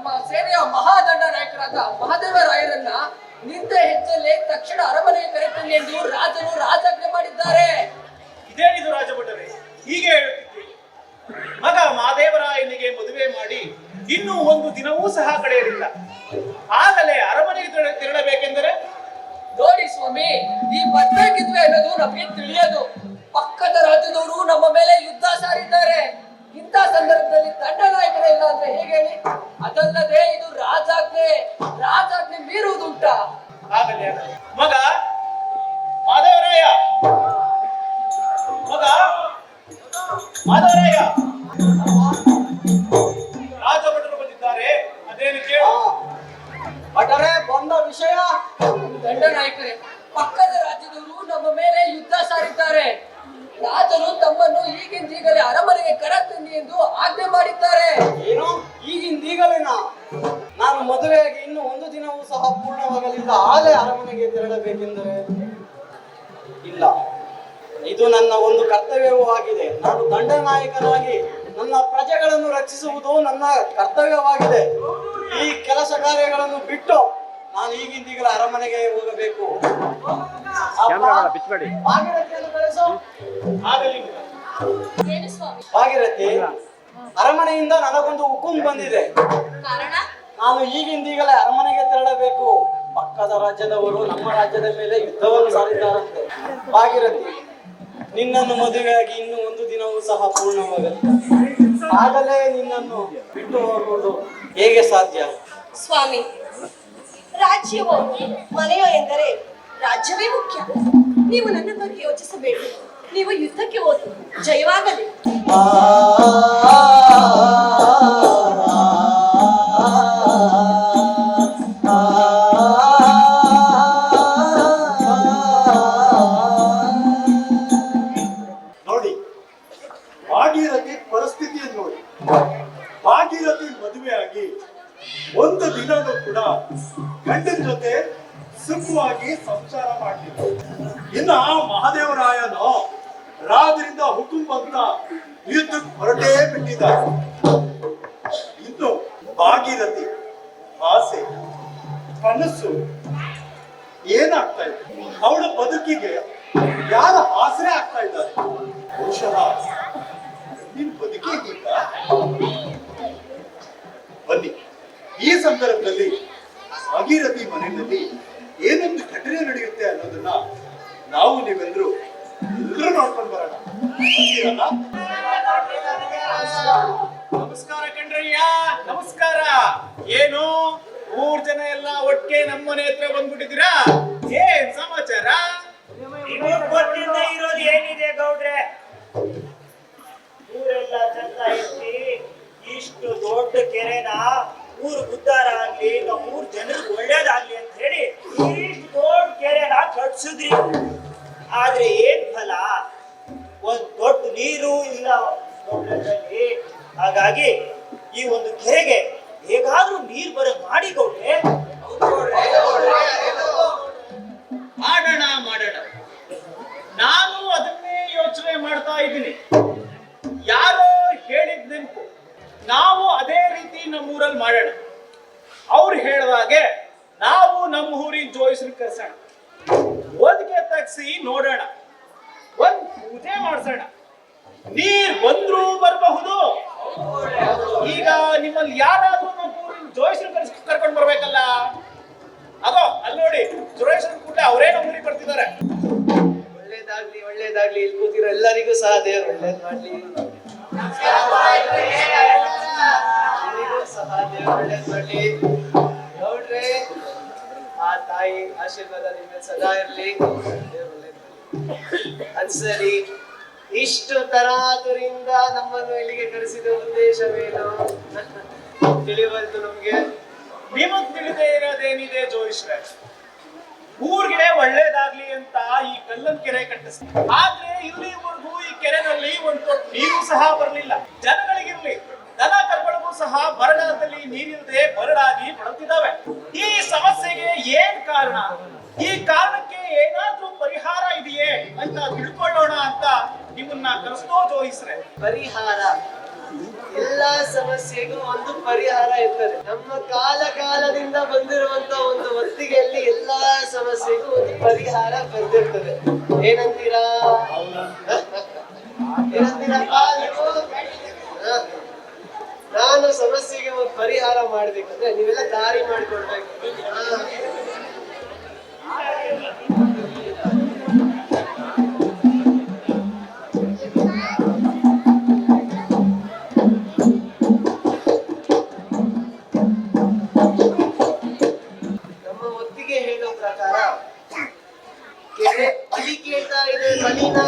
ನಮ್ಮ ಸೇನೆಯ ಮಹಾದಂಡ ನಾಯಕರಾದ ಮಹಾದೇವರಾಯರನ್ನ ನಿಂತ ಹೆಜ್ಜೆಲ್ಲೇ ತಕ್ಷಣ ಅರಮನೆಗೆ ಕರೆತನ್ನಿ ಎಂದು ರಾಜನು ರಾಜಾಜ್ಞೆ ಮಾಡಿದ್ದಾರೆ. ಇದೇನಿದು ರಾಜಭಟರೇ, ಹೀಗೆ ಹೇಳುತ್ತಿದ್ದೀರಿ? ಮಗ ಮಹಾದೇವರಾಯನಿಗೆ ಮದುವೆ ಮಾಡಿ ಇನ್ನೂ ಒಂದು ದಿನವೂ ಸಹ ಕಳೆಯಲಿಲ್ಲ, ಆಗಲೇ ಅರಮನೆಗೆ ತೆರಳಬೇಕೆಂದರೆ? ನೋಡಿ ಸ್ವಾಮಿ, ಈ ಬರ್ಬೇಕಿದ್ವಿ ಅನ್ನೋದು ನಮಗೆ ತಿಳಿಯೋದು. ಪಕ್ಕದ ರಾಜ್ಯದವರು ನಮ್ಮ ಮೇಲೆ ಯುದ್ಧ ಸಾರಿದ್ದಾರೆ. ಇಂಥ ಸಂದರ್ಭದಲ್ಲಿ ದಂಡನಾಯಕರೇ ಇಲ್ಲ ಅಂದ್ರೆ ಹೇಗೆ ಹೇಳಿ? ಅದಲ್ಲದೆ ಇದು ರಾಜಾಜ್ಞೆ ಮೀರುವುದುಂಟ. ಆಗಲೇ ಮಗ ಮಾಧವರಾಯ, ಮಗ ಮಾಧವರಾಯ, ರಾಜಭಟರು ಬಂದಿದ್ದಾರೆ, ಅದೇನು ಕೇಳು. ಭಟರೇ, ಬಂದ ವಿಷಯ? ದಂಡನಾಯಕರೇ, ಪಕ್ಕದ ರಾಜ್ಯದವರು ನಮ್ಮ ಮೇಲೆ ಯುದ್ಧ ಸಾರಿದ್ದಾರೆ. ರಾಜರು ತಮ್ಮನ್ನು ಈಗಿಂದೀಗಲೇ ಅರಮನೆಗೆ ಕರೆತನ್ನಿ ಎಂದು ಆಜ್ಞೆ ಮಾಡಿದ್ದಾರೆ. ಏನು, ಈಗಿಂದೀಗಲೇನಾ? ನಾನು ಮದುವೆಯಾಗಿ ಇನ್ನು ಒಂದು ದಿನವೂ ಸಹ ಪೂರ್ಣವಾಗಲಿಲ್ಲ, ಆಗಲೇ ಅರಮನೆಗೆ ತೆರಳಬೇಕೆಂದರೆ? ಇಲ್ಲ, ಇದು ನನ್ನ ಒಂದು ಕರ್ತವ್ಯವೂ ಆಗಿದೆ. ನಾನು ದಂಡನಾಯಕನಾಗಿ ನನ್ನ ಪ್ರಜೆಗಳನ್ನು ರಕ್ಷಿಸುವುದು ನನ್ನ ಕರ್ತವ್ಯವಾಗಿದೆ. ಈ ಕೆಲಸ ಕಾರ್ಯಗಳನ್ನು ಬಿಟ್ಟು ನಾನು ಈಗಿಂದೀಗಲೇ ಅರಮನೆಗೆ ಹೋಗಬೇಕು. ಭಾಗೀರಥಿಯನ್ನು ಕಳಿಸು. ಆಗಲಿ ಏನು ಸ್ವಾಮಿ? ಭಾಗೀರಥಿ, ಅರಮನೆಯಿಂದ ನನಗೊಂದು ಹುಕುಂ ಬಂದಿದೆ. ಕಾರಣ? ನಾನು ಈಗಿಂದೀಗಲೇ ಅರಮನೆಗೆ ತೆರಳಬೇಕು. ಪಕ್ಕದ ರಾಜ್ಯದವರು ನಮ್ಮ ರಾಜ್ಯದ ಮೇಲೆ ಯುದ್ಧವನ್ನು ಸಾರಿದ್ದಾರಂತೆ. ಭಾಗೀರಥಿ, ನಿನ್ನನ್ನು ಮದುವೆಯಾಗಿ ಇನ್ನು ಒಂದು ದಿನವೂ ಸಹ ಪೂರ್ಣವಾಗಲಿಲ್ಲ, ಆಗಲೇ ನಿನ್ನನ್ನು ಬಿಟ್ಟು ಹೋಗುವುದು ಹೇಗೆ ಸಾಧ್ಯ? ಸ್ವಾಮಿ, ರಾಜ್ಯವೋ ಮನೆಯೋ ಎಂದರೆ ರಾಜ್ಯವೇ ಮುಖ್ಯ. ನೀವು ನನ್ನ ಬಗ್ಗೆ ಯೋಚಿಸಬೇಡಿ. ನೀವು ಯುದ್ಧಕ್ಕೆ ಹೋಗಿ ಜಯವಾಗಲಿ. ನೋಡಿ, ಭಾಗೀರಥಿ ಪರಿಸ್ಥಿತಿಯನ್ನು ನೋಡಿ. ಭಾಗೀರಥಿ ಮದುವೆಯಾಗಿ ಒಂದು ದಿನನೂ ಕೂಡ ಗಂಡನ ಜೊತೆ ಸುಖವಾಗಿ ಸಂಸಾರ ಮಾಡಲಿಲ್ಲ. ಇನ್ನ ಮಹಾದೇವರಾಯನು ರಾಜರಿಂದ ಹುಕುಂ ಅಂತ ಯುದ್ಧಕ್ಕೆ ಹೊರಟೇ ಬಿಟ್ಟಿದ್ದಾರೆ. ಇನ್ನು ಭಾಗೀರಥಿ ಆಸೆ ಕನಸು ಏನಾಗ್ತಾ ಇದೆ? ಅವಳ ಬದುಕಿಗೆ ಯಾರ ಆಸರೆ ಆಗ್ತಾ ಇದ್ದಾರೆ? ಬಹುಶಃ ನಿನ್ ಬದುಕಿಗೀಗ ಬನ್ನಿ, ಈ ಸಂದರ್ಭದಲ್ಲಿ ಭಾಗೀರಥಿ ಮನೆಯಲ್ಲಿ ಏನೊಂದು ಘಟನೆ ನಡೆಯುತ್ತೆ ಅನ್ನೋದನ್ನ ನಾವು ನೀವೆಲ್ಲರೂ ನೋಡ್ಕೊಂಡು ಬರೋಣ. ನಮಸ್ಕಾರ ಕಣ್ರಯ್ಯ, ನಮಸ್ಕಾರ. ಏನು ಜನ ಎಲ್ಲ ಒಟ್ಟಿಗೆ ನಮ್ಮನೆ ಹತ್ರ ಬಂದ್ಬಿಟ್ಟಿದ್ದೀರಾ? ಏನ್ ಸಮಾಚಾರ? ಗೊತ್ತಿಲ್ಲ ಇರೋದು ಏನಿದೆ ಗೌಡ್ರೆ, ಊರೆಲ್ಲ ಚಂದ ಎತ್ತಿ ಇಷ್ಟು ದೊಡ್ಡ ಕೆರೆನ ಊರು ಉದ್ಧಾರ ಆಗ್ಲಿ, ನಮ್ಮ ಊರ್ ಜನರಿಗೆ ಒಳ್ಳೇದಾಗ್ಲಿ ಅಂತ ಹೇಳಿ ಇಷ್ಟು ದೊಡ್ಡ ಕೆರೆನ ಕಟ್ಸಿದ್ರಿ. ಆದ್ರೆ ಏನ್ ಫಲ? ಒಂದ್ ದೊಡ್ಡ ನೀರು ಇಲ್ಲ ದೊಡ್ಡದಲ್ಲಿ. ಹಾಗಾಗಿ ಈ ಒಂದು ಕೆರೆಗೆ ಹೇಗಾದ್ರೂ ನೀರ್ ಬರೋದ್ ಮಾಡಿ ಗೌಡ್ರೆ. ಮಾಡೋಣ ಮಾಡೋಣ, ನಾನು ಅದನ್ನೇ ಯೋಚನೆ ಮಾಡ್ತಾ ಇದ್ದೀನಿ. ಯಾರೋ ಹೇಳಿದ್ ನೆನಪು, ನಾವು ಅದೇ ರೀತಿ ನಮ್ಮೂರಲ್ಲಿ ಮಾಡೋಣ. ಅವ್ರು ಹೇಳಿದಾಗೆ ನಾವು ನಮ್ಮ ಊರಿನ ಜೋಯಿಸ್ರು ಕರ್ಸೋಣ, ಒದಗೆ ತಗ್ಸಿ ನೋಡೋಣ, ಒಂದ್ ಪೂಜೆ ಮಾಡ್ಸೋಣ. ನೀರ್ ಬಂದ್ರೂ ಬರಬಹುದು. ಈಗ ನಿಮ್ಮಲ್ಲಿ ಯಾರಾದ್ರೂ ನಮ್ಮ ಊರಿನ ಜೋಯಿಸ್ರು ಕರ್ಕೊಂಡು ಬರ್ಬೇಕಲ್ಲ. ಅದೋ ಅಲ್ಲಿ ನೋಡಿ, ಜೋಯಿಸ್ರು ಕೂಡ ಅವರೇ ನಮ್ಮ ಊರಿಗೆ ಬರ್ತಿದ್ದಾರೆ. ಒಳ್ಳೇದಾಗ್ಲಿ ಒಳ್ಳೇದಾಗ್ಲಿ, ಇಲ್ಲಿ ಕೂತಿರೋ ಎಲ್ಲರಿಗೂ ಸಹ ದೇವರು ಒಳ್ಳೇದ್ ಮಾಡ್ಲಿ. ಎಲ್ರಿಗೂ ಸಹ ದೇವರು ಒಳ್ಳೇದ್ ಮಾಡ್ಲಿ. ನೋಡ್ರಿ, ಆ ತಾಯಿ ಆಶೀರ್ವಾದ ನಿಮ್ಮ ಸದಾ ಇರ್ಲಿ. ದೇವ್ರು ಒಳ್ಳೇದ್ ಮಾಡ್ಲಿ. ಅದ್ ಸರಿ, ಇಷ್ಟು ತರಾತುರಿಂದ ನಮ್ಮನ್ನು ಇಲ್ಲಿಗೆ ಕರೆಸಿದ ಉದ್ದೇಶವೇನು ತಿಳಿವಲ್ತು ನಮ್ಗೆ. ನಿಮಗ್ ತಿಳಿದೇ ಇರೋದೇನಿದೆ ಜೋಯಿಸ್ರೆ? ಊರ್ಗೆ ಒಳ್ಳೇದಾಗ್ಲಿ ಅಂತ ಈ ಕಲ್ಲನ್ ಕೆರೆ ಕಟ್ಟಿಸ್ತಾರೆ. ಆದ್ರೆ ಇಲ್ಲಿವರೆಗೂ ಈ ಕೆರೆನಲ್ಲಿ ಒಂದು ತೊಟ್ಟು ನೀರು ಸಹ ಬರಲಿಲ್ಲ. ಜನಗಳಿಗಿರ್ಲಿ, ದನ ಕರುಗಳಿಗೂ ಸಹ ಬರಗಾಲದಲ್ಲಿ ನೀರಿಲ್ಲದೆ ಬರಡಾಗಿ ಬಳಲ್ತಿದ್ದಾವೆ. ಈ ಸಮಸ್ಯೆಗೆ ಏನ್ ಕಾರಣ? ಈ ಕಾರಣಕ್ಕೆ ಏನಾದ್ರೂ ಪರಿಹಾರ ಇದೆಯೇ ಅಂತ ತಿಳ್ಕೊಳ್ಳೋಣ ಅಂತ ನಿಮ್ಮನ್ನ ಕರೆಸ್ತೋ ಜೋಯಿಸ್ರೆ. ಪರಿಹಾರ ಎಲ್ಲಾ ಸಮಸ್ಯೆಗೂ ಒಂದು ಪರಿಹಾರ ಇರ್ತದೆ. ನಮ್ಮ ಕಾಲದಿಂದ ಬಂದಿರುವಂತ ಒಂದು ಹೊತ್ತಿಗೆಯಲ್ಲಿ ಎಲ್ಲಾ ಸಮಸ್ಯೆಗೂ ಒಂದು ಪರಿಹಾರ ಬಂದಿರ್ತದೆ. ಏನಂತೀರಾ? ಏನಂತೀರಪ್ಪ ನೀವು? ನಾನು ಸಮಸ್ಯೆಗೆ ಒಂದು ಪರಿಹಾರ ಮಾಡ್ಬೇಕಂದ್ರೆ ನೀವೆಲ್ಲ ದಾರಿ ಮಾಡಿಕೊಡ್ಬೇಕು. ನಮ್ಮ ಒತ್ತಿಗೆ ಹೇಳೋ ಪ್ರಕಾರ ಕೆರೆ ಬಲಿ ಕೇಳ್ತಾ ಇದೆ. ಬಲಿನಾ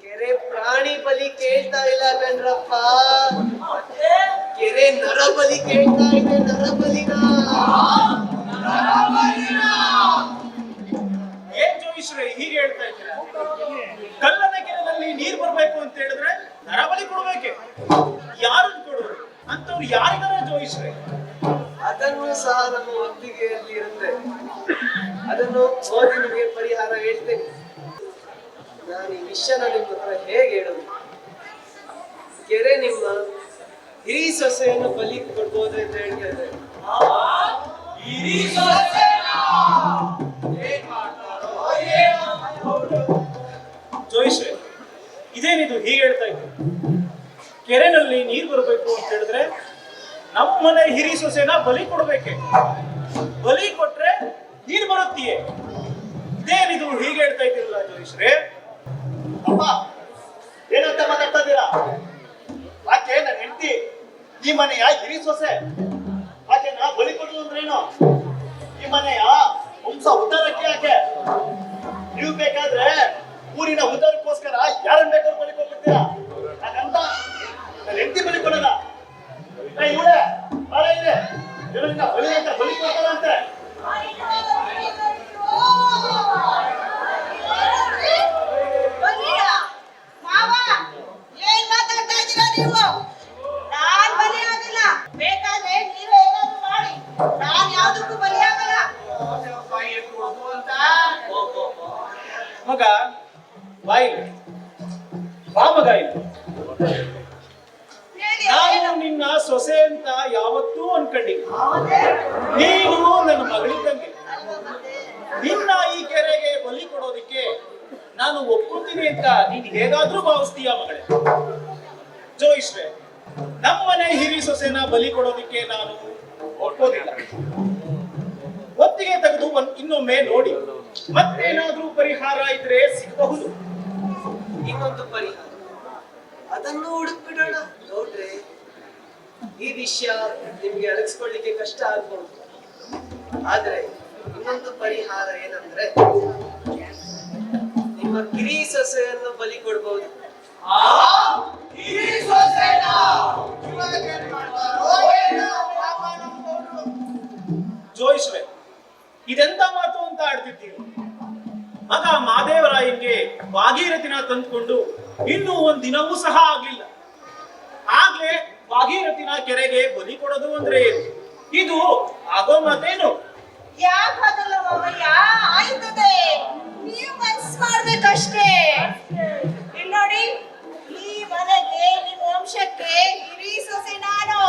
ಕೆರೆ ಪ್ರಾಣಿ ಬಲಿ ಕೇಳ್ತಾ ಇಲ್ಲ ಕಣ್ರಪ್ಪ, ಕೆರೆ ನರಬಲಿ ಕೇಳ್ತಾ ಇದೆ. ನರಬಲಿನಾ? ಏನ್ ಜೋಯಿಸ್ರೆ ಹೀಗೆ ಹೇಳ್ತಾ ಇದ್ದೀರಾ? ಕಲ್ಲನ ಕೆರೆಯಲ್ಲಿ ನೀರ್ ಬರ್ಬೇಕು ಅಂತ ಹೇಳಿದ್ರೆ ನರಬಲಿ ಕೊಡ್ಬೇಕೆ? ಯಾರನ್ನು ಕೊಡೋರು ಅಂತವ್ರು ಯಾರಿಗಾರ ಜೋಯಿಸ್ರೆ? ಅದನ್ನು ಸಹ ನಮ್ಮ ಒತ್ತಿಗೆಯಲ್ಲಿ ಇರುತ್ತೆ. ಅದನ್ನು ಓದಿ ನಿಮಗೆ ಪರಿಹಾರ ಹೇಳ್ತೇನೆ. ನಾನು ಈ ವಿಷಯನ ನಿಮ್ಮ ಹತ್ರ ಹೇಗೆ ಹೇಳುದು? ಕೆರೆ ನಿಮ್ಮ ಹಿರಿ ಸೊಸೆಯನ್ನು ಬಲಿ ಕೊಡ್ಬೋದು ಅಂತ ಹೇಳ್ತಾ ಇದ್ದಾರೆ. ಜೋಯಿಸ್ರೆ ಇದೇನಿದು ಹೀಗೆ ಹೇಳ್ತಾ ಇತ್ತು? ಕೆರೆನಲ್ಲಿ ನೀರು ಬರಬೇಕು ಅಂತ ಹೇಳಿದ್ರೆ ನಮ್ಮ ಮನೆ ಹಿರಿ ಸೊಸೆನ ಬಲಿ ಕೊಡ್ಬೇಕೆ? ಬಲಿ ಕೊಟ್ರೆ ನೀರು ಬರುತ್ತೀಯೇ? ಇದೇನಿದು ಹೀಗೆ ಹೇಳ್ತಾ ಇದ್ದೀರಲ್ಲ ಜೋಯಿಸ್ರೆ? ಅಪ್ಪ ಏನಂತ ಮಾತಾಡ್ತಾ ಇದ್ದೀರಾ? ಆಕೆ ನನ್ನ ಹೆಂಡತಿ, ಈ ಮನೆಯ ಹಿರಿ ಸೊಸೆ. ಆಕೆನ ಬಲಿ ಕೊಡುದು ಅಂದ್ರೇನು? ಈ ಮನೆಯ ವಂಶ ಉದ್ಧಾರಕ್ಕೆ ಆಕೆ. ನೀವು ಬೇಕಾದ್ರೆ ಊರಿನ ಉದ್ಧಾರಕ್ಕೋಸ್ಕರ ಯಾರನ್ನ ಬೇಕಾದ್ರೂ ಬಲಿ ಕೊಟ್ಬಿಡ್ತೀರಾ. ಹಾಗಂತ ನನ್ನ ಹೆಂಡತಿ ಬಲಿ ಕೊಡಲ್ಲ. ಇವಳೆ ಬಾಳ ಇದೆ ಇವರಿಂದ ಬಲಿ ಅಂತ ಬಲಿ ಕೊಡ್ತಾರಂತೆ. ಮಾವ, ಏನ್ ಮಾತಾಡ್ತಾ ಇದ್ದೀರಾ ನೀವು? ನಾನ್ ಬಲಿ ಆಗಿಲ್ಲ. ಬೇಕಾದ್ರೆ ನೀವೇ ಏನಾದ್ರು ಮಾಡಿ, ನಾನ್ ಯಾವ್ದಕ್ಕೂ ಬಲಿ ಆಗಲ್ಲ. ಮಗ ಬಾಯಿಲೆ ಬಾ ಮಗ ಇಲ್ಲಿ. ನಾನು ನಿನ್ನ ಸೊಸೆ ಅಂತ ಯಾವತ್ತೂ ಅನ್ಕೊಂಡಿಲ್ಲ. ನೀನು ನನ್ನ ಮಗಳಿದ್ದಂಗೆ. ನಿನ್ನ ಈ ಕೆರೆಗೆ ಬಲಿ ಕೊಡೋದಿಕ್ಕೆ ನಾನು ಒಪ್ಕೊತೀನಿ ಅಂತ ನೀನು ಹೇಗಾದ್ರೂ ಭಾವಿಸ್ತೀಯ ಮಗಳೇ? ಜೋಯಿಸ್ರೆ ನಮ್ಮನೆ ಹಿರಿ ಸೊಸೆನ ಬಲಿ ಕೊಡೋದಿಕ್ಕೆ ನಾನು ಒಪ್ಪೋದಿಲ್ಲ. ಒತ್ತಿಗೆ ತೆಗೆದು ಇನ್ನೊಮ್ಮೆ ನೋಡಿ, ಮತ್ತೇನಾದ್ರೂ ಪರಿಹಾರ ಇದ್ರೆ ಸಿಗಬಹುದು. ಇನ್ನೊಂದು ಪರಿಹಾರ ಅದನ್ನು ಹುಡುಕ್ಬಿಡೋಣ. ನೋಡ್ರಿ, ಈ ವಿಷಯ ನಿಮ್ಗೆ ಅಳಗಿಸ್ಕೊಳ್ಳಿಕ್ಕೆ ಕಷ್ಟ ಆಗ್ಬಹುದು. ಆದ್ರೆ ಇನ್ನೊಂದು ಪರಿಹಾರ ಏನಂದ್ರೆ ನಿಮ್ಮ ಕಿರಿ ಸೊಸೆಯನ್ನು ಬಲಿ ಕೊಡ್ಬಹುದು. ಜೋಯಿಸ್ರೆ ಇದೆಂತ ಮಾತು ಅಂತ ಆಡ್ತಿದ್ದೀವಿ? ಮಗ ಮಾದೇವರಾಯನ್ಗೆ ಭಾಗೀರಥಿನ ತಂದ್ಕೊಂಡು ಇನ್ನೂ ಒಂದ್ ದಿನವೂ ಸಹ ಆಗ್ಲಿಲ್ಲ. ಆಗ್ಲೇ ಭಾಗೀರಥಿನ ಕೆರೆಗೆ ಬಲಿ ಕೊಡೋದು ಅಂದ್ರೆ ಇದು ಆಗೋ ಮಾತೇನು? ಯಾಕಾಗಲ್ಲ ಮಾವಯ್ಯ, ಆಯ್ತದೆ. ನೀವು ಮನ್ಸ್ ಮಾಡ್ಬೇಕಷ್ಟೇ. ಇಲ್ಲಿ ನೋಡಿ, ಈ ಮನೆಗೆ ನಿಮ್ಮ ವಂಶಕ್ಕೆ ಹಿರಿ ಸೊಸೆ ನಾನು.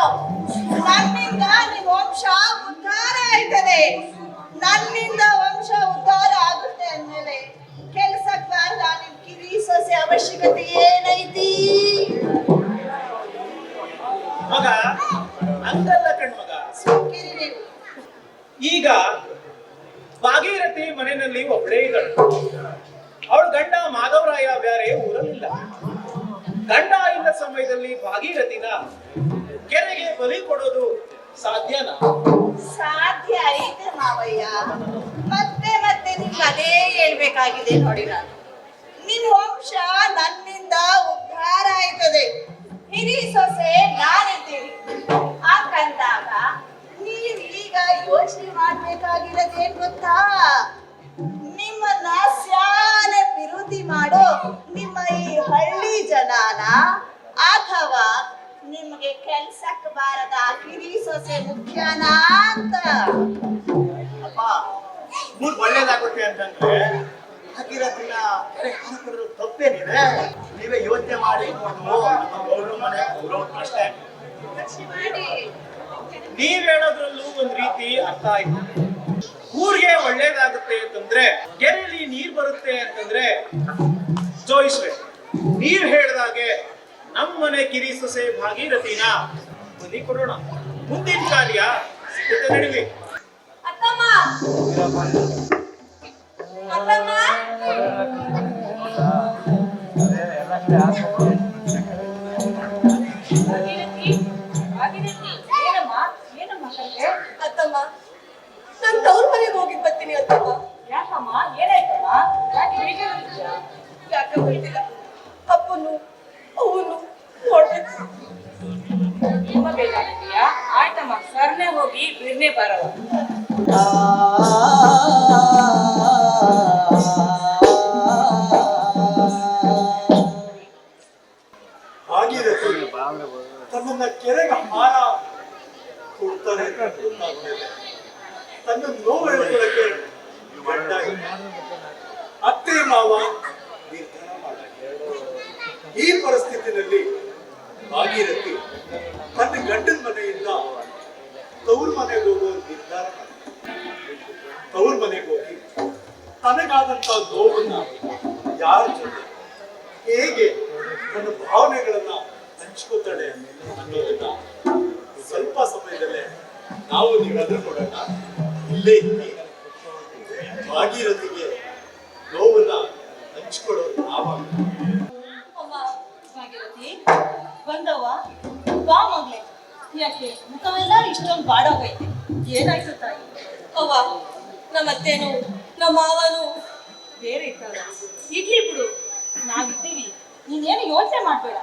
ನನ್ನಿಂದ ನಿಮ್ಮ ವಂಶ ಉದ್ಧಾರ ಆಯ್ತದೆ. ನನ್ನಿಂದ ವಂಶ ಉದ್ಧಾರ ಆಗುತ್ತೆ ಅಂದ್ಮೇಲೆ ಕೆಲ್ಸಕ್ಕೆ ಬಾರ್ದ ನಿಮ್ ಕಿರಿ ಸೊಸೆ ಅವಶ್ಯಕತೆ ಏನೈತಿ? ಮಗ ಹಂಗಲ್ಲ ಕಣ್ಮಗ. ಸುಮ್ಕಿರಿ ನೀವು. ಈಗ ಭಾಗೀರಥಿ ಮನೆಯಲ್ಲಿ ಒಬ್ಬಳೇ ಇದ್ದಳು. ಅವಳ ಗಂಡ ಮಾಧವರಾಯ ಬೇರೆ ಊರಲ್ಲಿಲ್ಲ. ಗಂಡ ಇದ್ದ ಸಮಯದಲ್ಲಿ ಭಾಗೀರಥಿನ ಕೆರೆಗೆ ಬಲಿ ಕೊಡೋದು ಸಾಧ್ಯನಾ? ಸಾಧ್ಯ ಐತೆ ಮಾವಯ್ಯ. ಮತ್ತೆ ಮತ್ತೆ ನಿಮ್ಗೆ ಅದೇ ಹೇಳ್ಬೇಕಾಗಿದೆ ನೋಡಿ. ನಾನು ನಿಮ್ ವಂಶ ನನ್ನಿಂದ ಉದ್ಧಾರ ಆಯ್ತದೆ. ಹಿರಿ ಸೊಸೆ ನಾನಿದ್ದೀನಿ. ಹಾಗಂದಾಗ ನೀವ್ ಈಗ ಯೋಚನೆ ಮಾಡ್ಬೇಕಾಗಿರೋದೇನ್ ಗೊತ್ತಾ? ನಿಮ್ಮನ್ನ ಸ್ಯಾನೆ ವಿರೋಧಿ ಮಾಡೋ ನಿಮ್ಮ ಈ ಹಳ್ಳಿ ಜನನ ಅಥವಾ ನಿಮ್ಗೆ ಕೆಲ್ಸಕ್ಕೆ ಬಾರದ ಕಿರಿ ಸೊಸೆ ಮುಖ್ಯನಾ ಅಂತ. ಅಪ್ಪ ಊರ್ ಒಳ್ಳೇದಾಗುತ್ತೆ ಅಂತಂದ್ರೆ ಹಾಕಿರೋದನ್ನ ಹಾಕಿರೋದು ತಪ್ಪೇನಿದೆ? ನೀವೇ ಯೋಚನೆ ಮಾಡಿ ಗೌರವ ಮನೆ ಗೌರವ ಪ್ರಶ್ನೆ. ನೀವ್ ಹೇಳೋದ್ರಲ್ಲೂ ಒಂದ್ ರೀತಿ ಅರ್ಥ ಆಯ್ತು. ಊರಿಗೆ ಒಳ್ಳೇದಾಗುತ್ತೆ ಅಂತಂದ್ರೆ, ಕೆರೆಯಲ್ಲಿ ನೀರ್ ಬರುತ್ತೆ ಅಂತಂದ್ರೆ ಜೋಯಿಸ್ವೆ, ನೀವ್ ಹೇಳ್ದಾಗೆ ನಮ್ಮ ಮನೆ ಕಿರಿ ಸೊಸೆ ಭಾಗೀರಥಿನ ಬಲಿ ಕೊಡೋಣ. ಮುಂದಿನ ಕಾರ್ಯ ಸಿದ್ಧತೆ ನಡೀಲಿ. ಅತ್ತಮ್ಮ ಅತ್ತಮ್ಮ ಅತ್ತಮ್ಮ ನಾನು ತವ್ರ ಮನೆಗೆ ಹೋಗಿ ಬರ್ತೀನಿ ಅತ್ತಮ್ಮ. ಯಾಕಮ್ಮ ಏನಾಯ್ತಮ್ಮ? ಯಾಕೆ ಬೇಜಾರಾಗಿದ್ಯಾ? ಯಾಕೆ ಗೊತ್ತಿಲ್ಲ, ಅಪ್ಪನು ಅವನು ನೋಡ್ಬೇಕು. ತುಂಬ ಬೇಜಾರಾಗಿದ್ಯಾ? ಆಯ್ತಮ್ಮ, ಸರ್ನೇ ಹೋಗಿ ಬಿರ್ನೆ ಬರವ. ಭಾಗೀರಥಿ ತನ್ನನ್ನ ಕೆರೆಗೆ ಹಾರ ಕೊಡ್ತಾರೆ ಅಂತ ಗೊತ್ತಾದ್ಮೇಲೆ ತನ್ನ ನೋವು ಹೇಳ್ಕೊಳ್ಳಕ್ಕೆ ಗಂಡ ಇಲ್ಲ. ಅತ್ತೆ ಮಾವ ನಿರ್ಧಾರ ಮಾಡಿದ್ರು. ಈ ಪರಿಸ್ಥಿತಿನಲ್ಲಿ ಭಾಗೀರಥಿ ತನ್ನ ಗಂಡನ ಮನೆಯಿಂದ ತವ್ರ ಮನೆಗೆ ಹೋಗೋ ನಿರ್ಧಾರ ಮಾಡಿದ್ರು. ತವ್ರ ಮನೆಗೆ ಹೋಗಿ ತನಗಾದಂತ ನೋವನ್ನ ಯಾರ ಜೊತೆ ಹೇಗೆ ನನ್ನ ಭಾವನೆಗಳನ್ನ ಹಂಚ್ಕೋತಾಳೆ ಅನ್ನೋದನ್ನ ಸ್ವಲ್ಪ ಸಮಯದಲ್ಲೇ ನಾವು ನೀವೆಲ್ಲರೂ ನೋಡೋಣ. ಇಲ್ಲೇ ಇದ್ದೀನಿ ಭಾಗೀರಥಿಗೆ ನೋವನ್ನ ಹಂಚ್ಕೊಳ್ಳೋದು ನಾವಾಗ. ಅಮ್ಮ ಭಾಗೀರಥಿ ಬಂದವ್ವ, ಬಾ ಮಗ್ಳೆ. ಯಾಕೆ ಮುಖವೆಲ್ಲ ಇಷ್ಟೊಂದು ಬಾಡೋಗೈತೆ? ಏನಾಯ್ತು ತಾಯಿ? ಅವ್ವ, ನಮ್ಮ ಅತ್ತೇನು ನಮ್ಮ ಮಾವನು ಬೇರೆ ಇರ್ತಾರ. ಇಡ್ಲಿ ಬಿಡು, ನಾವಿದ್ದೀವಿ. ನೀನೇನು ಯೋಚನೆ ಮಾಡ್ಬೇಡ.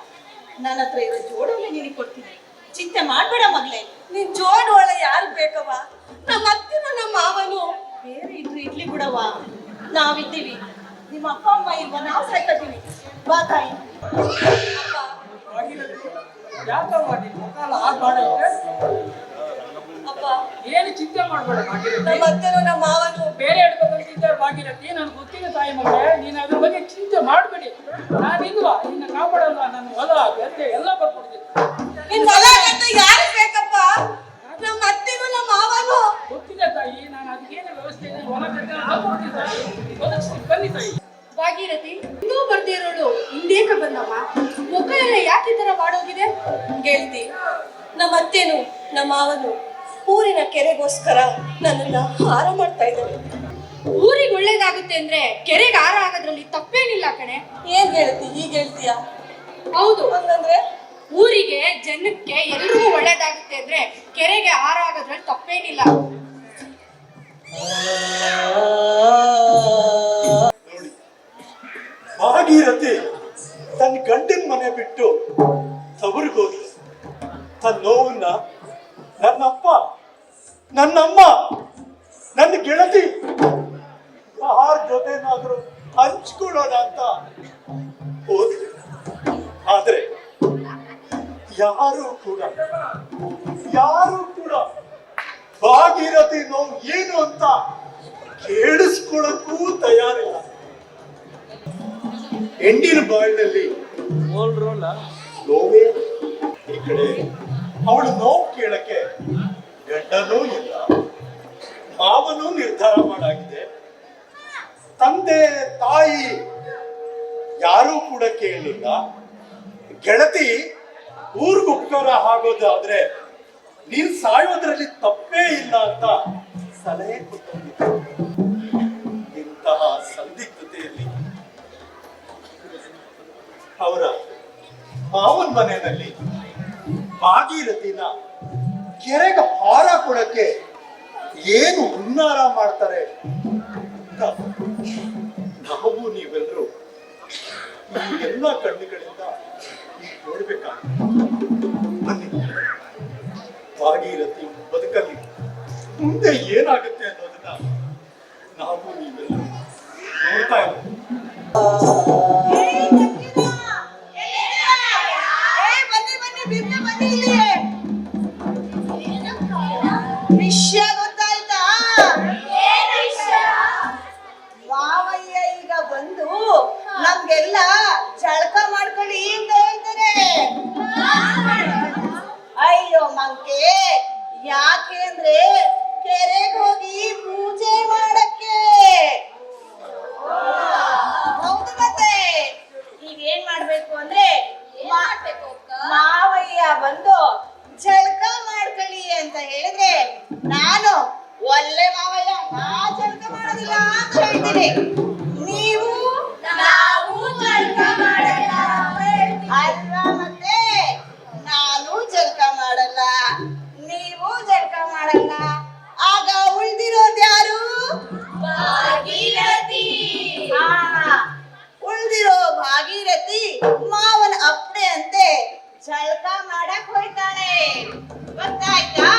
ನನ್ನ ಹತ್ರ ಇರೋ ಜೋಡಲ್ಲಿ ನಿನಗೆ ಕೊಡ್ತೀನಿ, ಚಿಂತೆ ಮಾಡ್ಬೇಡ ಮಗ್ಳೆ. ನಿನ್ ಜೋಡು ಒಳ್ಳೆ ಯಾರು ಬೇಕವ್ವ? ನಮ್ಮ ಅತ್ತೆನೂ ನಮ್ಮ ಮಾವನು ಬೇರೆ ಇದ್ರು ಇಡ್ಲಿ ಬಿಡವ್ವ, ನಾವಿದ್ದೀವಿ. ನಿಮ್ಮ ಅಪ್ಪ ಅಮ್ಮ ಇಲ್ವಾ? ನಾವು ಸಾಯ್ತೀನಿ. ಬಾ ತಾಯಿ. ಯಾಕವ್ವ ನಿನ್ ಮುಖ ಎಲ್ಲ ಹಾಗೆ ಮಾಡೈತೆ? ಅಪ್ಪ, ಏನು ಚಿಂತೆ ಮಾಡ್ಬೇಡ ಭಾಗೀರಥಿ. ನಮ್ಮ ಅತ್ತೆನೂ ನಮ್ಮ ಮಾವನು ಬೇರೆ ಹಿಡ್ಬೇಕಂತಿದ್ದೆ ಭಾಗೀರಥಿ. ನನ್ಗೆ ಗೊತ್ತಿಲ್ಲ ತಾಯಿ ಮಗಳೇ, ನೀನು ಅದ್ರ ಬಗ್ಗೆ ಚಿಂತೆ ಮಾಡಬೇಡಿ. ನಾನಿಲ್ವಾ ನಿನ್ನ ಕಾಪಾಡಲ್ಲ? ನನ್ನ ಹೊಲ ಗದ್ದೆ ಎಲ್ಲ ಬರ್ಕೊಡ್ತೀನಿ. ನಿನ್ ಹೊಲ ಗದ್ದೆ ಯಾರು ಬೇಕಪ್ಪ? ನಮ್ಮ ಅತ್ತೆನೂ ನಮ್ಮ ಮಾವನು. ಗೊತ್ತಿದೆ ತಾಯಿ, ನಾನು ಅದಕ್ಕೇನು ವ್ಯವಸ್ಥೆ ಇದೆ ಹೊಲ ಗದ್ದೆ ಬರ್ಕೊಡ್ತೀನಿ ತಾಯಿ. ಒದಗಿಸ್ತೀನಿ, ಬನ್ನಿ ತಾಯಿ. ಭಾಗೀರಥಿ, ಇನ್ನೂ ಬರ್ದೇ ಇರೋಳು ಹಿಂದೇಕ ಬಂದಮ್ಮ? ಮುಖ ಎಲ್ಲ ಯಾಕೆ ಈ ತರ ಮಾಡೋಗಿದೆ? ಗೆಳತಿ, ನಮ್ಮ ಅತ್ತೆನು ನಮ್ಮ ಮಾವನು ಊರಿನ ಕೆರೆಗೋಸ್ಕರ ನನ್ನನ್ನ ಹಾರ ಮಾಡ್ತಾ ಇದ್ದಾರೆ. ಊರಿಗೆ ಒಳ್ಳೇದಾಗುತ್ತೆ ಅಂದ್ರೆ ಕೆರೆಗೆ ಆರ ಆಗೋದ್ರಲ್ಲಿ ತಪ್ಪೇನಿಲ್ಲ ಕಣೆ. ಏನ್ ಗೆಳತಿ ಈಗ ಹೇಳ್ತೀಯ? ಹೌದು, ಹಂಗಂದ್ರೆ ಊರಿಗೆ ಜನಕ್ಕೆ ಎಲ್ರಿಗೂ ಒಳ್ಳೇದಾಗುತ್ತೆ ಅಂದ್ರೆ ಕೆರೆಗೆ ಆರ ಆಗೋದ್ರಲ್ಲಿ ತಪ್ಪೇನಿಲ್ಲ. ನೋಡಿ, ಭಾಗೀರಥಿ ತನ್ನ ಗಂಡನ ಮನೆ ಬಿಟ್ಟು ತವರಿಗೆ ಹೋಗಿ ತನ್ನ ನೋವನ್ನ ನನ್ನಪ್ಪ, ನನ್ನಮ್ಮ, ನನ್ನ ಗೆಳತಿ ಯಾರ ಜೊತೆನಾದ್ರೂ ಹಂಚ್ಕೊಳ್ಳೋಣ ಅಂತ ಹೋದ್ರು. ಆದ್ರೆ ಯಾರು ಕೂಡ ಭಾಗೀರಥಿ ನೋವು ಏನು ಅಂತ ಕೇಳಿಸ್ಕೊಳ್ಳಕ್ಕೂ ತಯಾರಿಲ್ಲ. ಹೆಣ್ಣಿನ ಬಾಳಿನಲ್ಲಿ ನೋವೇ. ಈ ಕಡೆ ಅವಳು ನೋವು ಕೇಳಕ್ಕೆ ಗಂಡನೂ ಇಲ್ಲ, ಮಾವನೂ ನಿರ್ಧಾರ ಮಾಡಾಗಿದೆ. ತಂದೆ ತಾಯಿ ಯಾರೂ ಕೂಡ ಕೇಳಲಿಲ್ಲ. ಗೆಳತಿ ಊರ್ಗ್ ಉಪಕಾರ ಆಗೋದಾದ್ರೆ ನೀನ್ ಸಾಯೋದ್ರಲ್ಲಿ ತಪ್ಪೇ ಇಲ್ಲ ಅಂತ ಸಲಹೆ ಕೊಟ್ಟಿದ್ದ. ಇಂತಹ ಸಂದಿಗ್ಧತೆಯಲ್ಲಿ ಅವರ ಮಾವನ ಮನೆಯಲ್ಲಿ ಭಾಗೀರಥಿನ ಕೆರೆಗೆ ಹಾರ ಕೊಡಕ್ಕೆ ಏನು ಹುನ್ನಾರ ಮಾಡ್ತಾರೆ ಅಂತ ನಾವು ನೀವೆಲ್ಲರೂ ಈ ಎಲ್ಲ ಕಣ್ಣುಗಳಿಂದ ನೋಡ್ಬೇಕಾಗುತ್ತೆ. ಬನ್ನಿ, ಭಾಗೀರಥಿ ಬದುಕಲ್ಲಿ ಮುಂದೆ ಏನಾಗುತ್ತೆ ಅನ್ನೋದನ್ನ ನಾವು ನೀವೆಲ್ಲರೂ ನೋಡ್ತಾ ಇದ್ದೀವಿ. ವಿಷಯ ಗೊತ್ತಾಯ್ತಾ? ಏನ್ ವಿಷಯ? ಅಂಕೆ ಯಾಕೆ ಅಂದ್ರೆ ಕೆರೆಗೆ ಹೋಗಿ ಪೂಜೆ ಮಾಡಕ್ಕೆ. ಹೌದು ಮತ್ತೆ ಈಗೇನ್ ಮಾಡ್ಬೇಕು ಅಂದ್ರೆ ಮಾವಯ್ಯ ಬಂದು ಜಳಕ ಮಾಡ್ಕೊಳ್ಳಿ ಅಂತ ಹೇಳಿದ್ರೆ ನಾನು ಒಳ್ಳೆ ಮಾವಯ್ಯ ನಾ ಜಳಕ ಮಾಡೋದಿಲ್ಲ ಅಂತ ಹೇಳ್ತೀನಿ. ನೀವು ನಾವು ಜಳಕ ಮಾಡಲ್ಲ ಅಲ್ವಾ ಮತ್ತೆ ನಾನು ಜಳಕ ಮಾಡಲ್ಲ ನೀವು ಜಳಕ ಮಾಡಲ್ಲ. ಆಗ ಉಳ್ದಿರೋದು ಯಾರು? ಭಾಗೀರಥಿ. ಉಳ್ದಿರೋ ಭಾಗೀರಥಿ ಮಾವನ ಅಪ್ಪಣೆ ಅಂತೆ ಜಳಕ ಮಾಡಕ್ ಹೋಯ್ತಾಳೆ. ಗೊತ್ತಾಯ್ತಾ?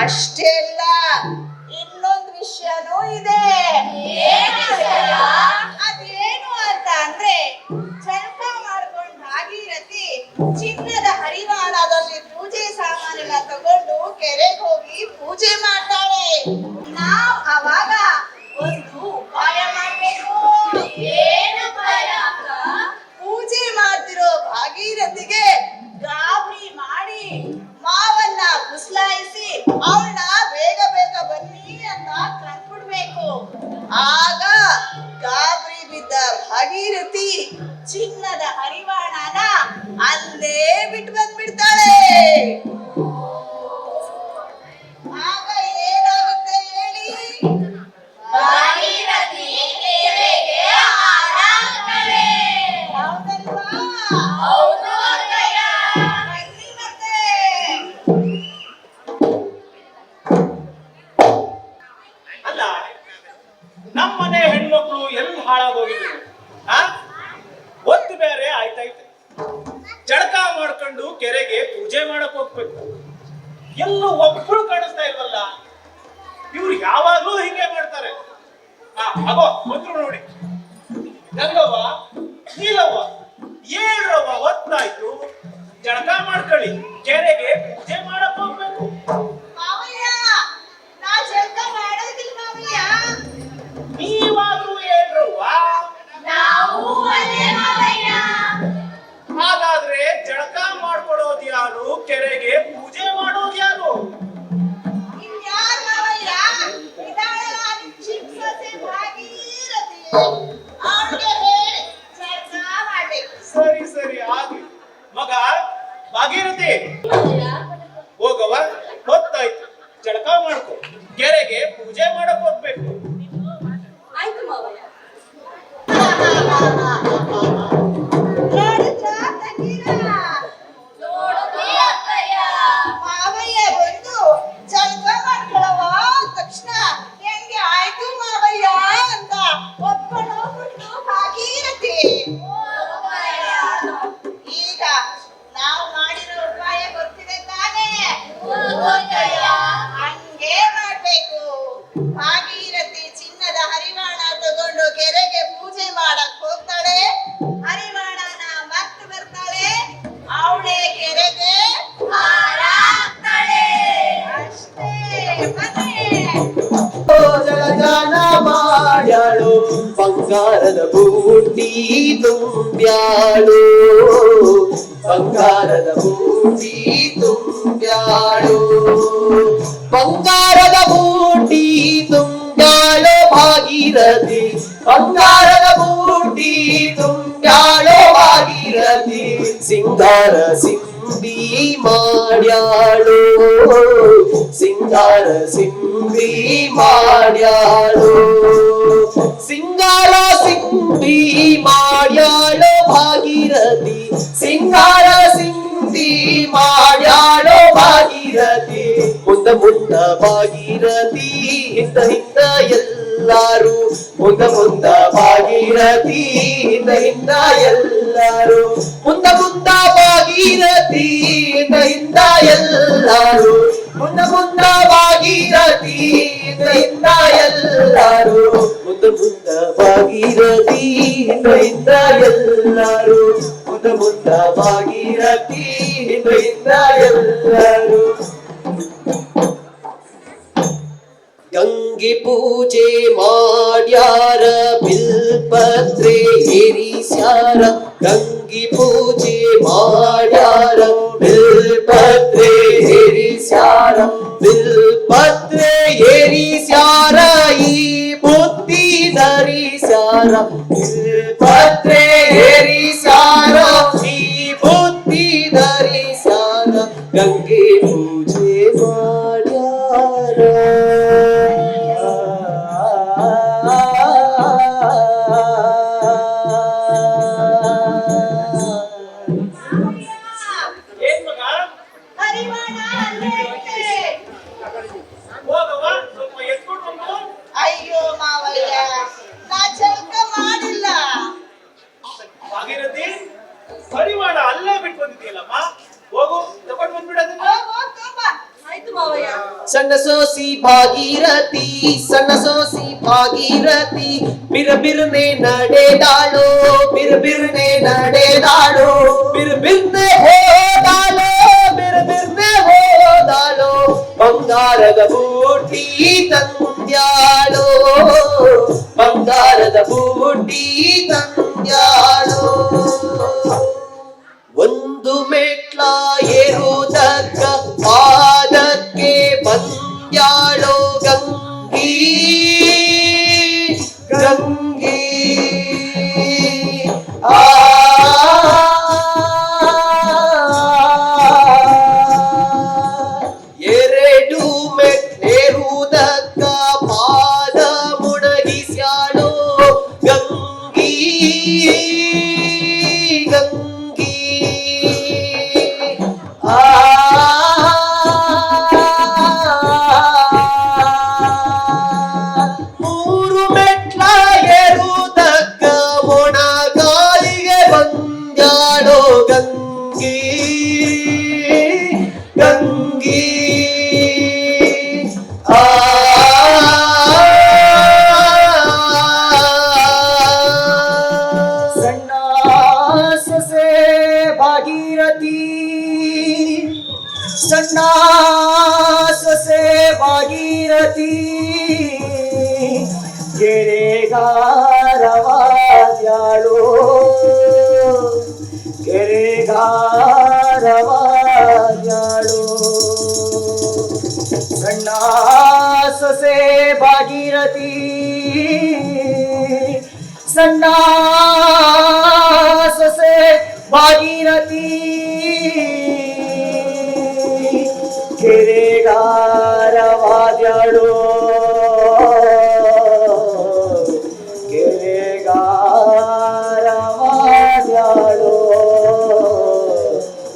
ಅಷ್ಟೇ ಅಲ್ಲ ಇನ್ನೊಂದು ವಿಷಯನೂ ಇದೆ. ಅದೇನು ಅಂತ ಅಂದ್ರೆ ಜಳಕ ಮಾಡ್ಕೊಂಡು ಭಾಗೀರಥಿ ಚಿನ್ನದ ಹರಿವಾಣದಲ್ಲಿ ಪೂಜೆ ಸಾಮಾನೆಲ್ಲ ತಗೊಂಡು ಕೆರೆಗೆ ಹೋಗಿ ಪೂಜೆ ಮಾಡ್ತಾಳೆ. ನಾವ್ ಅವಾಗ ಒಂದು ಉಪಾಯ ಮಾಡ್ಬೇಕು. ಏನು ಉಪಾಯ? ಪೂಜೆ ಮಾಡ್ತಿರೋ ಭಾಗೀರಥಿಗೆ ಗಾಬರಿ ಮಾಡಿ ಮಾವನ್ನ ಬುಸ್ಲಾಯಿಸಿ ಅವಳನ್ನ ಬೇಗ ಬೇಗ ಬನ್ನಿ ಅಂತ ಕರ್ಬಿಡ್ಬೇಕು. ಆಗ ಗಾಬರಿ ಬಿದ್ದ ಭಾಗೀರಥಿ ಚಿನ್ನದ ಹರಿವಾಣನ ಅಲ್ಲೇ ಬಿಟ್ಟು ಬಂದ್ಬಿಡ್ತಾಳೆ. ಆಗ ಏನಾಗುತ್ತೆ ಹೇಳಿ? ಭಾಗೀರಥಿ ಕೆರೆಗೆ ಹಾರಾಡ್ತಾಳೆ. ಹೌದಲ್ವಾ? ಹೌದು ಅಕ್ಕಯ್ಯ. ಬನ್ನಿ ಮತ್ತೆ. ಅಲ್ಲ, ನಮ್ಮನೆ ಹೆಣ್ಮಕ್ಳು ಎಲ್ಲಿ ಹಾಳಾಗೋಗಿದ್ರು? ಒತ್ತು ಬೇರೆ ಆಯ್ತಾಯ್ತು, ಜಳಕ ಮಾಡ್ಕೊಂಡು ಕೆರೆಗೆ ಪೂಜೆ ಮಾಡಕ್ ಹೋಗ್ಬೇಕು. ಎಲ್ಲೂ ಒಬ್ರು ಕಾಣಿಸ್ತಾ ಇಲ್ವಲ್ಲ. ಇವ್ರು ಯಾವಾಗ್ಲೂ ಹಿಂಗೆ ಮಾಡ್ತಾರೆ. ಅಗೋ ಬಂದ್ರು ನೋಡಿ. ಗಂಗವ್ವ, ನೀಲವ್ವ, ಏಳ್ರವ್ವ, ಹೊತ್ತಾಯ್ತು, ಜಳಕ ಮಾಡ್ಕೊಳ್ಳಿ, ಕೆರೆಗೆ ಪೂಜೆ ಮಾಡಕ್ ಹೋಗ್ಬೇಕು. ಮಾವಯ್ಯ ನಾ ಜಳಕ ಮಾಡೋದಿಲ್ಲ ಮಾವಯ್ಯ. ನೀವಾದ್ರೂ ಏಳ್ರವ್ವ. ನಾವು ಅಲ್ಲೇ ಮಾವಯ್ಯ. ಹಾಗಾದ್ರೆ ಜಳಕ ಮಾಡ್ಕೊಳ್ಳೋದು ಯಾರು, ಕೆರೆಗೆ ಪೂಜೆ ಮಾಡೋದು ಯಾರು? ಇನ್ಯಾರು ಮಾವಯ್ಯ? ಇದಾಳಲ್ಲ ನಿಮ್ ಚಿಕ್ಕ ಸೊಸೆ ಭಾಗೀರಥಿ. ಅವ್ಳಿಗೆ ಹೇಳಿ ಜಳಕ ಮಾಡ್ಬೇಕು. ಸರಿ ಸರಿ ಆಗ್ಲಿ. ಮಗ ಭಾಗೀರಥಿ, ಹೋಗವ, ಹೊತ್ತಾಯ್ತು, ಜಳಕ ಮಾಡ್ಕೊ, ಕೆರೆಗೆ ಪೂಜೆ ಮಾಡಕ್ ಹೋಗ್ಬೇಕು. ಆಯ್ತು ಮಾವಯ್ಯ. ನೋಡಿದ್ರಾ ತಂಗಿರ? ನೋಡಿದ್ವಿ ಅಕ್ಕಯ್ಯ. ಮಾವಯ್ಯ ಬಂದು ಜಳಕ ಮಾಡ್ಕೊಳವ ತಕ್ಷಣ ಹೆಂಗೆ ಆಯ್ತು ಮಾವಯ್ಯ ಅಂತ ಒಪ್ಕೊಂಡೋಗ್ಬಿಟ್ಟು ಭಾಗೀರಥಿ. ಈಗ ನಾವು ಮಾಡಿರೋ ಉಪಾಯ ಗೊತ್ತಿದೆ ತಾನೇ? ಹಂಗೆ ಮಾಡ್ಬೇಕು. ಭಾಗೀರಥಿ ಚಿನ್ನದ ಹರಿವಾಣ ತಗೊಂಡು ಕೆರೆಗೆ ಪೂಜೆ ಮಾಡಕ್ ಹೋಗ್ತಾಳೆ. ಹರಿವಾಣನ ಮರ್ತು ಬರ್ತಾಳೆ. ಅವಳೆ ಕೆರೆಗೆ ಹಾರಾಗ್ತಾಳೆ. ಅಷ್ಟೇ ಮನೆ. ಜಲಜಾನ ಮಾಡ್ಯಾಳು, ಬಂಗಾರದ ಬೂಟಿ ತುಂಬ್ಯಾಳು, ಬಂಗಾರದ ಬೂಟಿ ತುಂಬ್ಯಾಳು, ಬಂಗಾರದ ಬೂಟಿ ತುಂಬ್ಯಾಳು ಭಾಗೀರಥಿ, ಬಂಗಾರದ ಬೂಟಿ ತುಂಬ್ಯಾಳು ಭಾಗೀರಥಿ, ಸಿಂಗಾರ ಸಿಂಬಿ ಮಾಡ್ಯಾಳು, ಸಿಂಗಾರ ಸಿಂಬಿ ಮಾಡ್ಯಾಳು, ಸಿಂಗಾರ ಸಿಂಬಿ ಮಾಡ್ಯಾಳು ಭಾಗೀರಥಿ, ಸಿಂಗಾರ ಸಿಂಬಿ ಮಾಡ್ಯಾಳು ಭಾಗೀರಥಿ, ಮುಂದ ಮುಂದ ಭಾಗೀರಥಿ, ಹಿಂದ ಹಿಂದ ಎಲ್ಲಾರು, ಮುಂದ ಮುಂದ ಭಾಗೀರಥಿ, ಹಿಂದ ಹಿಂದ ಎಲ್ಲಾರು, ಮುಂದ ಮುಂದ ಭಾಗೀರಥಿ, ಹಿಂದ ಹಿಂದ ಎಲ್ಲಾರು, ಮುಂದ ಮುಂದ ಭಾಗೀರಥಿ, ಹಿಂದ ಹಿಂದ ಎಲ್ಲಾರು, ಮುಂದ ಮುಂದ ಭಾಗೀರಥಿ, ಹಿಂದ ಹಿಂದ ಎಲ್ಲಾರು, ಮುಂದ ಮುಂದ ಭಾಗೀರಥಿ, ಹಿಂದ ಹಿಂದ ಎಲ್ಲಾರು. ಗಂಗೆ ಪೂಜೆ ಮಾಡ್ಯಾರ, ಬಿಲ್ಪತ್ರೆ ಏರಿಸ್ಯಾರ, ಗಂಗೆ ಪೂಜೆ ಮಾಡ್ಯಾರ, ಬಿಲ್ ಬಿಲ್ಪತ್ರೆ ಏರಿಸ್ಯಾರ ಬಿಲ್ಪತ್ರೆ ಏರಿಸ್ಯಾರ ಈ ಬುದ್ಧಿ ಧರಿಸ್ಯಾರ ಬಿಲ್ಪತ್ರೆ ಏರಿಸ್ಯಾರ ಈ ಬುದ್ಧಿ ಧರಿಸ್ಯಾರ ಗಂಗೆ ಪೂಜೆ ಮಾಡ್ಯಾರ ಏನ್ ಮಗ ಹರಿವಾಣ ಅಲ್ಲೇ ಐತೆ. ಹೋಗವ್ವ ಸ್ವಲ್ಪ ಎತ್ಕೊಂಡು ಬಂದು ಅಯ್ಯೋ ಮಾವಯ್ಯ ನಾ ಜಳಕ ಮಾಡಿಲ್ಲ. ಭಾಗೀರಥಿ ಪರಿವಾರ ಅಲ್ಲೇ ಬಿಟ್ಟು ಬಂದಿದ್ದೀಯಲ್ಲಮ್ಮ ಹೋಗು ತಗೊಂಡು ಬಂದ್ಬಿಡೋದನ್ನ ಆಯ್ತು ಮಾವಯ್ಯ. ಸಣ್ಣ ಸೋಸಿ ಭಾಗೀರಥಿ ಸಣ್ಣ ಸೋಸಿ ಭಾಗೀರಥಿ ಬಿರ್ಬಿರ್ನೆ ನಡೆದಾಳು ಬಿರ್ಬಿರ್ನೆ ನಡೆದಾಳು ಬಿರ್ಬಿರ್ನೆ ಹೋದಾಳು ಬಿರ್ಬಿರ್ನೆ ಹೋದಾಳು ಬಂಗಾರದ ಬೂಟಿ ತಂದ್ಯಾಳು ಬಂಗಾರದ ಬೂಟಿ ತಂದ್ಯಾಳು ಒಂದು ಮೆಟ್ಲ ಏರುವುದಕ್ಕ ಪಾದಕ್ಕೆ ಬಂದ್ಯಾಳೋ ಗಂಗಿ ಗಂಗಿ ಆ ಎರಡು ಮೆಟ್ಲೇರುವುದಕ್ಕ ಪಾದ ಮುಣಗಿಸ್ಯಾಳೋ ಗಂಗಿ ಗಂಗಿ ಆ ಮೂರು ಮೆಟ್ಲ ಏರುವುದಕ್ಕ ಒಣ ಗಾಳಿಗೆ ಬಂದ್ಯಾಳೋ ಗಂಗಿ ಗಂಗಿ ಆ ಸಣ್ಣ ಸೊಸೆ ಭಾಗೀರಥಿ ಸಣ್ಣ ಸೊಸೆ ಭಾಗೀರಥಿ ಕೆರೆಗಾರವಾದ್ಯಾಳು ಕೆರೆಗಾರವಾದ್ಯಾಳು ಸಣ್ಣ ಸೊಸೆ ಭಾಗೀರಥಿ ಸಣ್ಣ ಸೊಸೆ ಭಾಗೀರಥಿ ಕೆರೆಗಾರವಾದ್ಯಾಳು